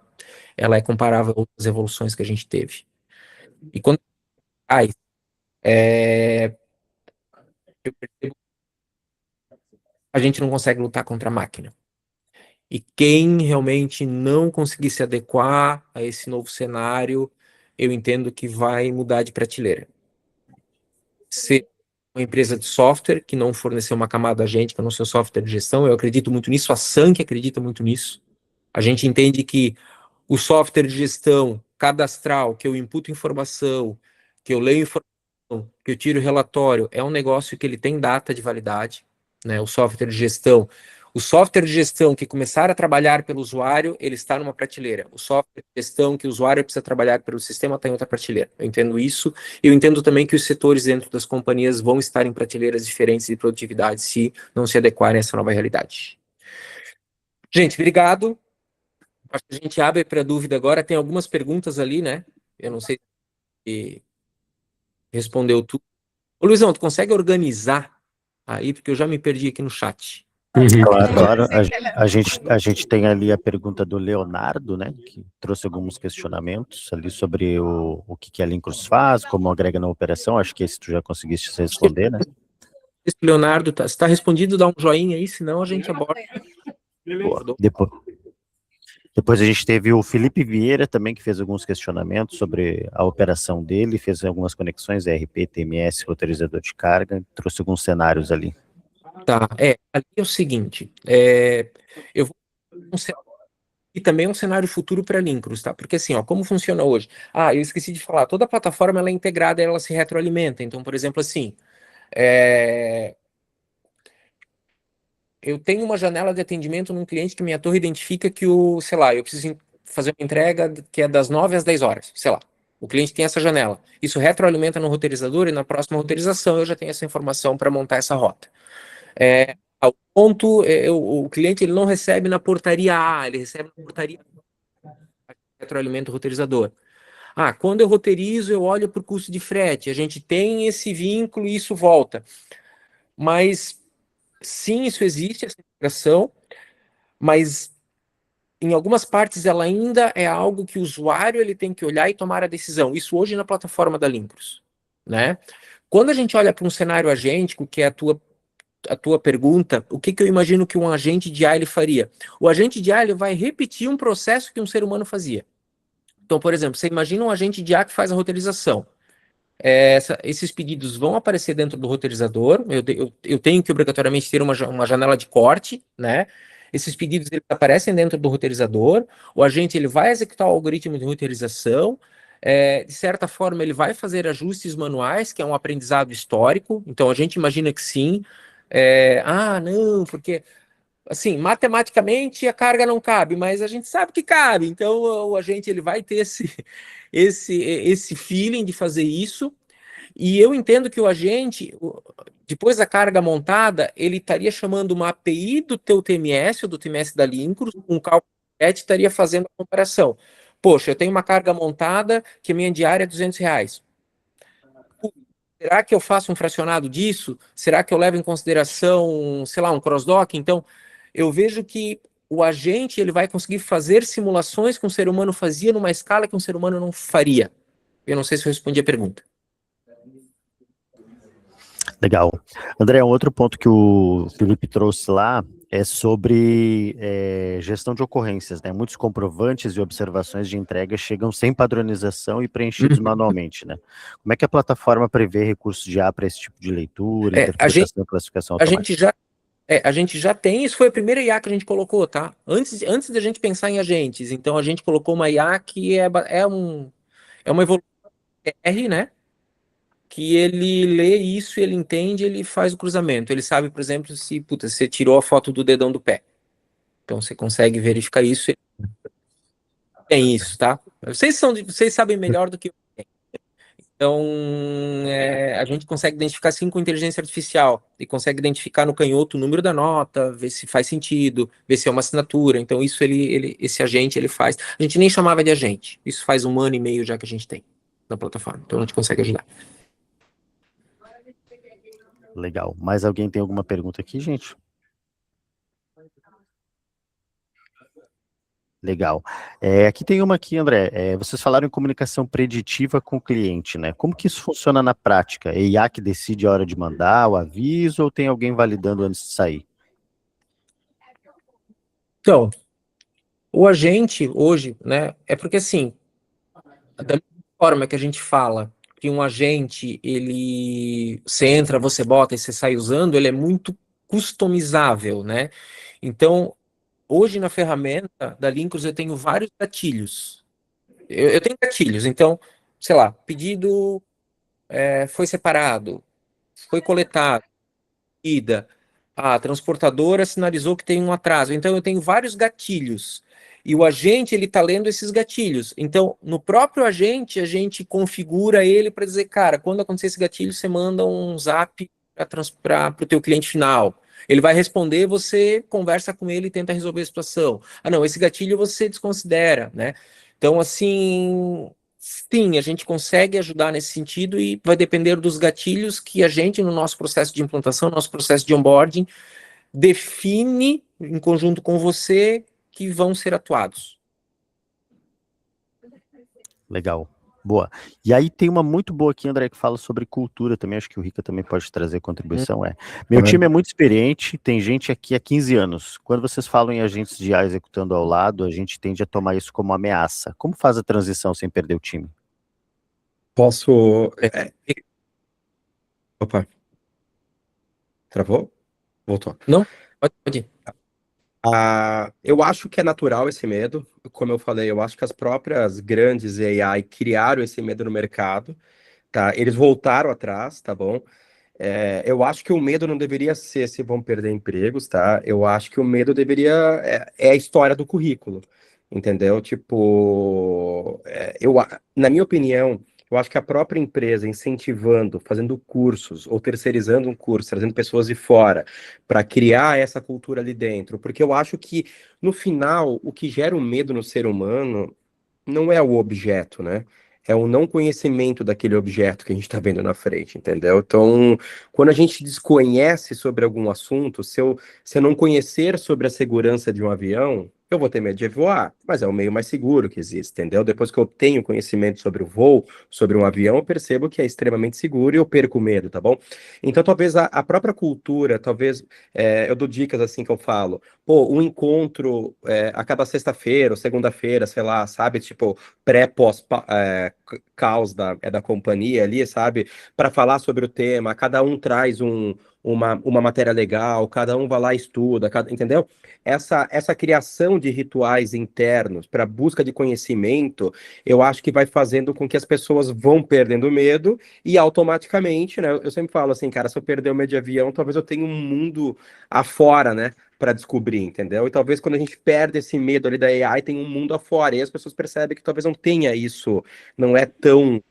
é comparável a outras revoluções que a gente teve. E quando eu percebo que a gente não consegue lutar contra a máquina. E quem realmente não conseguir se adequar a esse novo cenário, eu entendo que vai mudar de prateleira. Se uma empresa de software que não forneceu uma camada a gente, que é o seu software de gestão, eu acredito muito nisso, a Sank acredita muito nisso. A gente entende que o software de gestão cadastral, que eu imputo informação, que eu leio informação, que eu tiro relatório, é um negócio que ele tem data de validade, né? O software de gestão que começar a trabalhar pelo usuário, ele está numa prateleira. O software de gestão que o usuário precisa trabalhar pelo sistema está em outra prateleira. Eu entendo isso. Eu entendo também que os setores dentro das companhias vão estar em prateleiras diferentes de produtividade se não se adequarem a essa nova realidade. Gente, obrigado. Acho que a gente abre para dúvida agora. Tem algumas perguntas ali, né? Eu não sei se respondeu tudo. Ô, Luizão, tu consegue organizar aí? Porque eu já me perdi aqui no chat. Claro, claro. A gente tem ali a pergunta do Leonardo, né, que trouxe alguns questionamentos ali sobre o que a Lincros faz, como agrega na operação. Acho que esse tu já conseguiste responder, né? Leonardo, se está respondido, dá um joinha aí, senão a gente aborda. Depois a gente teve o Felipe Vieira também, que fez alguns questionamentos sobre a operação dele, fez algumas conexões, ERP, TMS, roteirizador de carga, trouxe alguns cenários ali. Tá, ali é o seguinte, eu vou e também é um cenário futuro para Lincros, tá? Porque assim, ó, como funciona hoje? Eu esqueci de falar, toda a plataforma ela é integrada, ela se retroalimenta. Então, por exemplo, assim, eu tenho uma janela de atendimento num cliente que minha torre identifica que sei lá, eu preciso fazer uma entrega que é das 9 às 10 horas, sei lá. O cliente tem essa janela. Isso retroalimenta no roteirizador e na próxima roteirização eu já tenho essa informação para montar essa rota. Ao ponto, o cliente ele não recebe na portaria A, ele recebe na portaria retroalimenta o roteirizador. Quando eu roteirizo, eu olho para o custo de frete. A gente tem esse vínculo e isso volta. Mas, sim, isso existe, essa integração, mas em algumas partes ela ainda é algo que o usuário ele tem que olhar e tomar a decisão. Isso hoje na plataforma da Lincros, né? Quando a gente olha para um cenário agêntico, que é a tua pergunta, o que eu imagino que um agente de IA ele faria? O agente de IA ele vai repetir um processo que um ser humano fazia. Então, por exemplo, você imagina um agente de IA que faz a roteirização. Esses pedidos vão aparecer dentro do roteirizador. Eu tenho que obrigatoriamente ter uma janela de corte, né? Esses pedidos eles aparecem dentro do roteirizador. O agente ele vai executar o algoritmo de roteirização. De certa forma, ele vai fazer ajustes manuais, que é um aprendizado histórico. Então, a gente imagina que sim. Não, porque assim, matematicamente a carga não cabe, mas a gente sabe que cabe. Então, o agente ele vai ter esse feeling de fazer isso. E eu entendo que o agente, depois da carga montada, ele estaria chamando uma API do teu TMS, ou do TMS da Lincros, um cálculo estaria fazendo a comparação. Poxa, eu tenho uma carga montada que a minha diária é R$ 200. Será que eu faço um fracionado disso? Será que eu levo em consideração, sei lá, um cross-dock? Então, eu vejo que o agente ele vai conseguir fazer simulações que um ser humano fazia numa escala que um ser humano não faria. Eu não sei se eu respondi a pergunta. Legal. André, um outro ponto que o Felipe trouxe lá é sobre gestão de ocorrências, né? Muitos comprovantes e observações de entrega chegam sem padronização e preenchidos manualmente, né? Como é que a plataforma prevê recursos de IA para esse tipo de leitura, interpretação e classificação automática? A gente já tem, isso foi a primeira IA que a gente colocou, tá? Antes da gente pensar em agentes, então a gente colocou uma IA que é uma evolução R, né? Que ele lê isso, ele entende, ele faz o cruzamento. Ele sabe, por exemplo, se você tirou a foto do dedão do pé. Então você consegue verificar isso. Tem isso, tá? Vocês sabem melhor do que eu. Então, a gente consegue identificar sim com inteligência artificial e consegue identificar no canhoto o número da nota, ver se faz sentido, ver se é uma assinatura. Então, isso esse agente ele faz. A gente nem chamava de agente. Isso faz 1 ano e meio já que a gente tem na plataforma. Então, a gente consegue ajudar. Legal. Mais alguém tem alguma pergunta aqui, gente? Legal. Aqui tem uma aqui, André. Vocês falaram em comunicação preditiva com o cliente, né? Como que isso funciona na prática? É IA que decide a hora de mandar o aviso ou tem alguém validando antes de sair? Então, o agente hoje, né? É porque assim, da mesma forma que a gente fala que um agente, você entra, você bota e você sai usando, ele é muito customizável, né? Então, hoje na ferramenta da Linkers eu tenho vários gatilhos. Eu tenho gatilhos, então, sei lá, pedido foi separado, foi coletado, ida. A transportadora sinalizou que tem um atraso. Então, eu tenho vários gatilhos. E o agente, ele está lendo esses gatilhos. Então, no próprio agente, a gente configura ele para dizer, cara, quando acontecer esse gatilho, você manda um zap para o teu cliente final. Ele vai responder, você conversa com ele e tenta resolver a situação. Ah, não, esse gatilho você desconsidera, né? Então, assim, sim, a gente consegue ajudar nesse sentido e vai depender dos gatilhos que a gente, no nosso processo de implantação, nosso processo de onboarding, define em conjunto com você que vão ser atuados. Legal. Boa. E aí tem uma muito boa aqui, André, que fala sobre cultura também, acho que o Rica também pode trazer contribuição, Meu time é muito experiente, tem gente aqui há 15 anos. Quando vocês falam em agentes de IA executando ao lado, a gente tende a tomar isso como ameaça. Como faz a transição sem perder o time? Posso... Opa, travou? Voltou. Não? Pode ir. Eu acho que é natural esse medo. Como eu falei, eu acho que as próprias grandes AI criaram esse medo no mercado, tá? Eles voltaram atrás, tá bom? Eu acho que o medo não deveria ser se vão perder empregos, tá? Eu acho que o medo deveria... É a história do currículo, entendeu? Tipo, na minha opinião, eu acho que a própria empresa incentivando, fazendo cursos ou terceirizando um curso, trazendo pessoas de fora para criar essa cultura ali dentro, porque eu acho que, no final, o que gera o medo no ser humano não é o objeto, né? É o não conhecimento daquele objeto que a gente está vendo na frente, entendeu? Então, quando a gente desconhece sobre algum assunto, se eu não conhecer sobre a segurança de um avião, eu vou ter medo de voar, mas é o meio mais seguro que existe, entendeu? Depois que eu tenho conhecimento sobre o voo, sobre um avião, eu percebo que é extremamente seguro e eu perco o medo, tá bom? Então, talvez a própria cultura, talvez, eu dou dicas assim que eu falo, pô, um encontro a cada sexta-feira ou segunda-feira, sei lá, sabe? Tipo, pré-pós caos da companhia ali, sabe? Para falar sobre o tema, cada um traz uma matéria legal, cada um vai lá e estuda, entendeu? Essa criação de rituais internos para busca de conhecimento, eu acho que vai fazendo com que as pessoas vão perdendo medo e automaticamente, né? Eu sempre falo assim, cara, se eu perder o medo de avião, talvez eu tenha um mundo afora, né? Para descobrir, entendeu? E talvez quando a gente perde esse medo ali da AI, tem um mundo afora, e as pessoas percebem que talvez não tenha isso, não é tão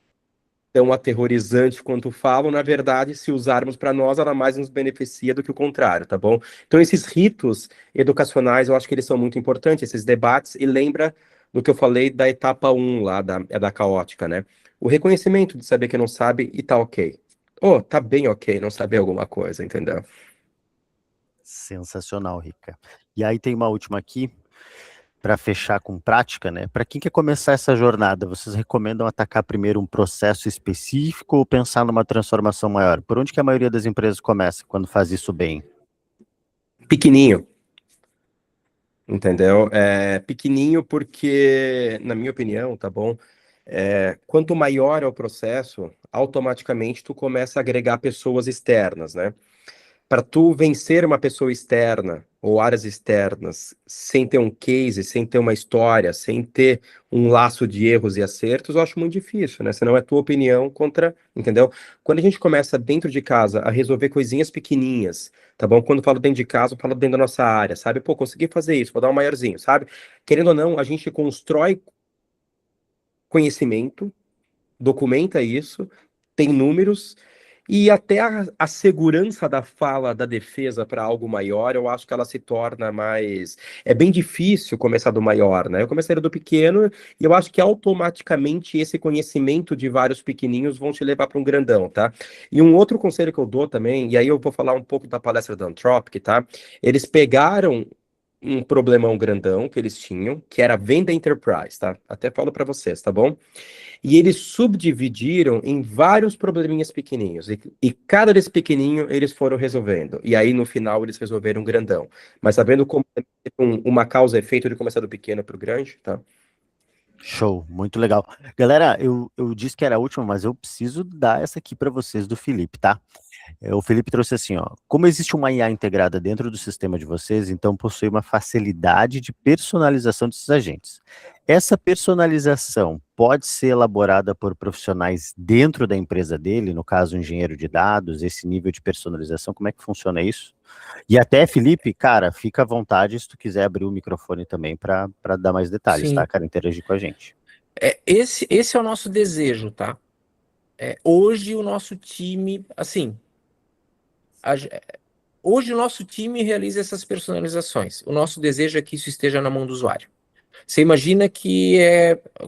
aterrorizante quanto falam, na verdade, se usarmos para nós, ela mais nos beneficia do que o contrário, tá bom? Então, esses ritos educacionais, eu acho que eles são muito importantes, esses debates, e lembra do que eu falei da etapa um lá, da caótica, né? O reconhecimento de saber que não sabe e tá ok. Oh, tá bem ok não saber alguma coisa, entendeu? Sensacional, Rica. E aí tem uma última aqui, para fechar com prática, né? Para quem quer começar essa jornada, vocês recomendam atacar primeiro um processo específico ou pensar numa transformação maior? Por onde que a maioria das empresas começa quando faz isso bem? Pequenininho, entendeu? Pequenininho porque, na minha opinião, tá bom? Quanto maior é o processo, automaticamente tu começa a agregar pessoas externas, né? Para tu vencer uma pessoa externa ou áreas externas sem ter um case, sem ter uma história, sem ter um laço de erros e acertos, eu acho muito difícil, né? Senão é tua opinião contra, entendeu? Quando a gente começa dentro de casa a resolver coisinhas pequenininhas, tá bom? Quando eu falo dentro de casa, eu falo dentro da nossa área, sabe? Pô, consegui fazer isso, vou dar um maiorzinho, sabe? Querendo ou não, a gente constrói conhecimento documenta isso, tem números, e até a segurança da fala da defesa para algo maior, eu acho que ela se torna mais. É bem difícil começar do maior, né? Eu comecei do pequeno e eu acho que automaticamente esse conhecimento de vários pequenininhos vão te levar para um grandão, tá? E um outro conselho que eu dou também, e aí eu vou falar um pouco da palestra da Anthropic, tá? Eles pegaram um problemão grandão que eles tinham, que era venda enterprise, tá? Até falo para vocês, tá bom? E eles subdividiram em vários probleminhas pequenininhos. E cada desse pequenininho eles foram resolvendo. E aí, no final, eles resolveram um grandão. Mas sabendo como uma causa e efeito de começar do pequeno para o grande, tá? Show, muito legal. Galera, eu disse que era a última, mas eu preciso dar essa aqui para vocês do Felipe, tá? O Felipe trouxe assim, ó, como existe uma IA integrada dentro do sistema de vocês, então possui uma facilidade de personalização desses agentes. Essa personalização pode ser elaborada por profissionais dentro da empresa dele, no caso, um engenheiro de dados, esse nível de personalização, como é que funciona isso? E até, Felipe, cara, fica à vontade se tu quiser abrir o microfone também para dar mais detalhes, Sim. tá, cara? Interagir com a gente. Esse é o nosso desejo, tá? Hoje o nosso time, assim, hoje o nosso time realiza essas personalizações. O nosso desejo é que isso esteja na mão do usuário. Você imagina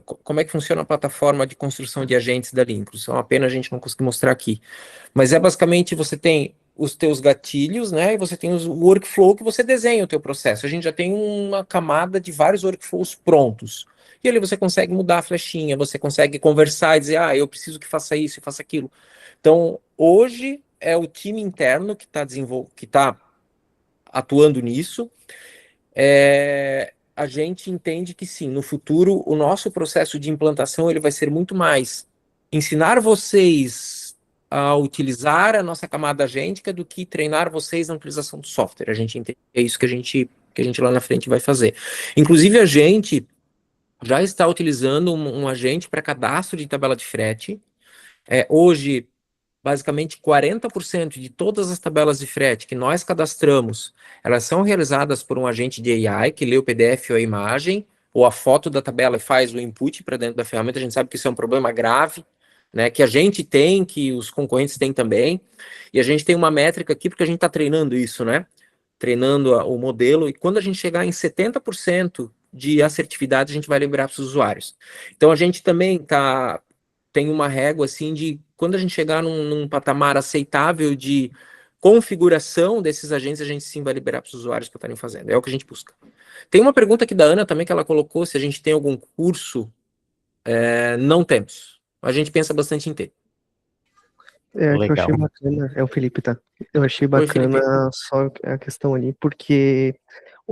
como é que funciona a plataforma de construção de agentes da Lincros? É uma pena a gente não conseguir mostrar aqui. Mas basicamente você tem os teus gatilhos, né? E você tem o workflow que você desenha o teu processo. A gente já tem uma camada de vários workflows prontos. E ali você consegue mudar a flechinha, você consegue conversar e dizer, eu preciso que faça isso e faça aquilo. Então, hoje é o time interno que está atuando nisso. A gente entende que sim, no futuro o nosso processo de implantação ele vai ser muito mais ensinar vocês a utilizar a nossa camada agêntica do que treinar vocês na utilização do software. A gente entende, é isso que a gente lá na frente vai fazer. Inclusive a gente já está utilizando um agente para cadastro de tabela de frete. Hoje basicamente 40% de todas as tabelas de frete que nós cadastramos, elas são realizadas por um agente de AI que lê o PDF ou a imagem, ou a foto da tabela e faz o input para dentro da ferramenta. A gente sabe que isso é um problema grave, né, que a gente tem, que os concorrentes têm também, e a gente tem uma métrica aqui porque a gente está treinando isso, né? Treinando o modelo, e quando a gente chegar em 70% de assertividade, a gente vai liberar para os usuários. Então a gente também tem uma régua assim de quando a gente chegar num patamar aceitável de configuração desses agentes, a gente sim vai liberar para os usuários para estarem fazendo. É o que a gente busca. Tem uma pergunta aqui da Ana também que ela colocou se a gente tem algum curso. Não temos. A gente pensa bastante em ter. Que eu Legal. achei bacana, é o Felipe, tá? Eu achei Oi, bacana Felipe. só a questão ali, porque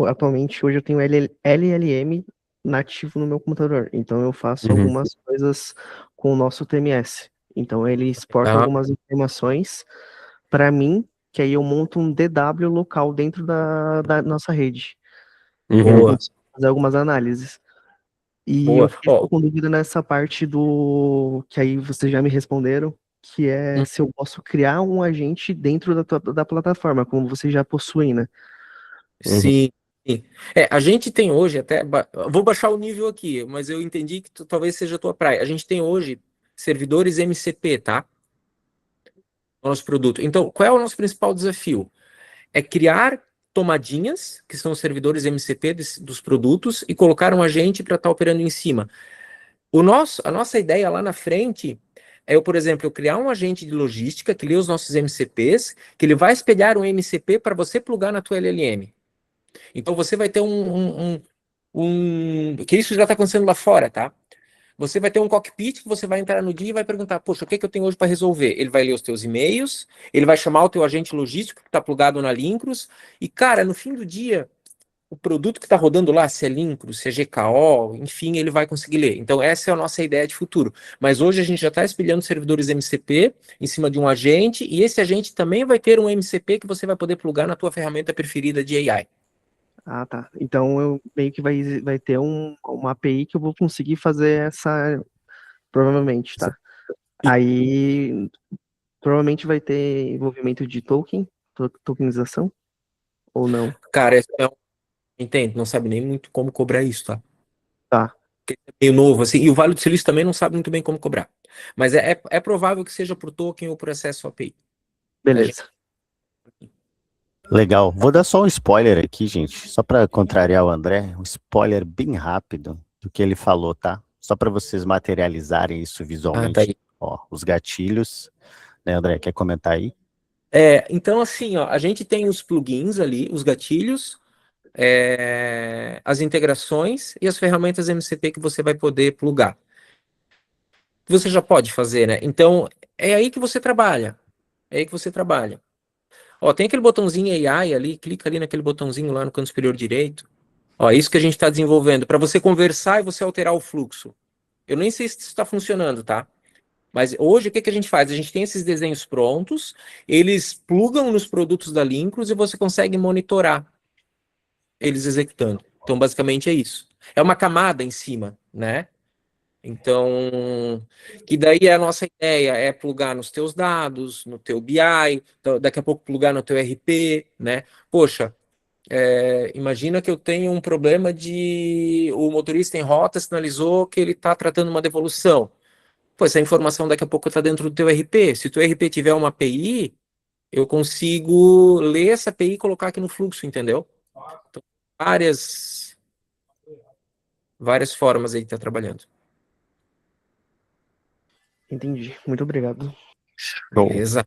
atualmente hoje eu tenho LLM nativo no meu computador, então eu faço Uhum. algumas coisas com o nosso TMS. Então ele exporta Tá. algumas informações para mim, que aí eu monto um DW local dentro da nossa rede. Uhum. Eu Boa. consigo fazer algumas análises. E Boa. eu fiquei com dúvida nessa parte do que aí vocês já me responderam, que é se eu posso criar um agente dentro da plataforma, como vocês já possuem, né? Sim. Sim. A gente tem hoje até. Vou baixar o nível aqui, mas eu entendi que talvez seja a tua praia. A gente tem hoje servidores MCP, tá? O nosso produto. Então, qual é o nosso principal desafio? É criar tomadinhas, que são os servidores MCP dos produtos, e colocar um agente para estar operando em cima. A nossa ideia lá na frente é por exemplo, eu criar um agente de logística que lê os nossos MCPs, que ele vai espelhar um MCP para você plugar na tua LLM. Então você vai ter que isso já está acontecendo lá fora, tá? Você vai ter um cockpit que você vai entrar no dia e vai perguntar, poxa, o que é que eu tenho hoje para resolver? Ele vai ler os teus e-mails, ele vai chamar o teu agente logístico que está plugado na Lincros, e, cara, no fim do dia, o produto que está rodando lá, se é Lincros, se é GKO, enfim, ele vai conseguir ler. Então, essa é a nossa ideia de futuro. Mas hoje a gente já está espelhando servidores MCP em cima de um agente, e esse agente também vai ter um MCP que você vai poder plugar na tua ferramenta preferida de AI. Ah, tá. Então eu meio que vai ter uma API que eu vou conseguir fazer essa. Provavelmente, tá? Aí provavelmente vai ter envolvimento de tokenização, ou não? Cara, entende? Não sabe nem muito como cobrar isso, tá? Tá. porque é meio novo, assim, e o Vale do Silício também não sabe muito bem como cobrar. Mas é provável que seja por token ou por acesso API. Beleza. Legal. Vou dar só um spoiler aqui, gente, só para contrariar o André, um spoiler bem rápido do que ele falou, tá? Só para vocês materializarem isso Ah, tá visualmente. aí. Ó, os gatilhos, né, André, quer comentar aí? Então, assim, ó, a gente tem os plugins ali, os gatilhos, as integrações e as ferramentas MCP que você vai poder plugar. Você já pode fazer, né? Então, é aí que você trabalha. É aí que você trabalha. Ó, tem aquele botãozinho AI ali, clica ali naquele botãozinho lá no canto superior direito. Ó, isso que a gente está desenvolvendo, para você conversar e você alterar o fluxo. Eu nem sei se isso está funcionando, tá? Mas hoje o que a gente faz? A gente tem esses desenhos prontos, eles plugam nos produtos da Lincros e você consegue monitorar eles executando. Então, basicamente é isso. É uma camada em cima, né? Então, que daí a nossa ideia é plugar nos teus dados, no teu BI, daqui a pouco plugar no teu RP, né? Poxa, imagina que eu tenho um problema de o motorista em rota sinalizou que ele está tratando uma devolução. Pô, essa informação daqui a pouco está dentro do teu RP. Se o teu RP tiver uma API, eu consigo ler essa API e colocar aqui no fluxo, entendeu? Então, várias formas aí que tá trabalhando. Entendi. Muito obrigado. Show. Beleza?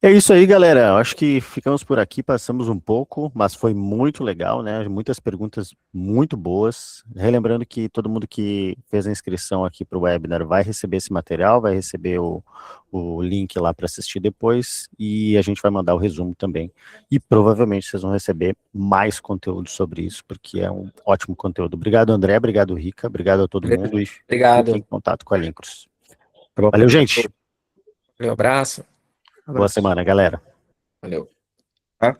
É isso aí, galera. Eu acho que ficamos por aqui, passamos um pouco, mas foi muito legal, né? Muitas perguntas muito boas. Relembrando que todo mundo que fez a inscrição aqui para o webinar vai receber esse material, vai receber o link lá para assistir depois, e a gente vai mandar o resumo também. E provavelmente vocês vão receber mais conteúdo sobre isso, porque é um ótimo conteúdo. Obrigado, André, obrigado, Rica, obrigado a todo mundo e Obrigado. fiquem em contato com a Lincros. Tá bom? Valeu, gente. Valeu, abraço. Boa semana, galera. Valeu. Tá?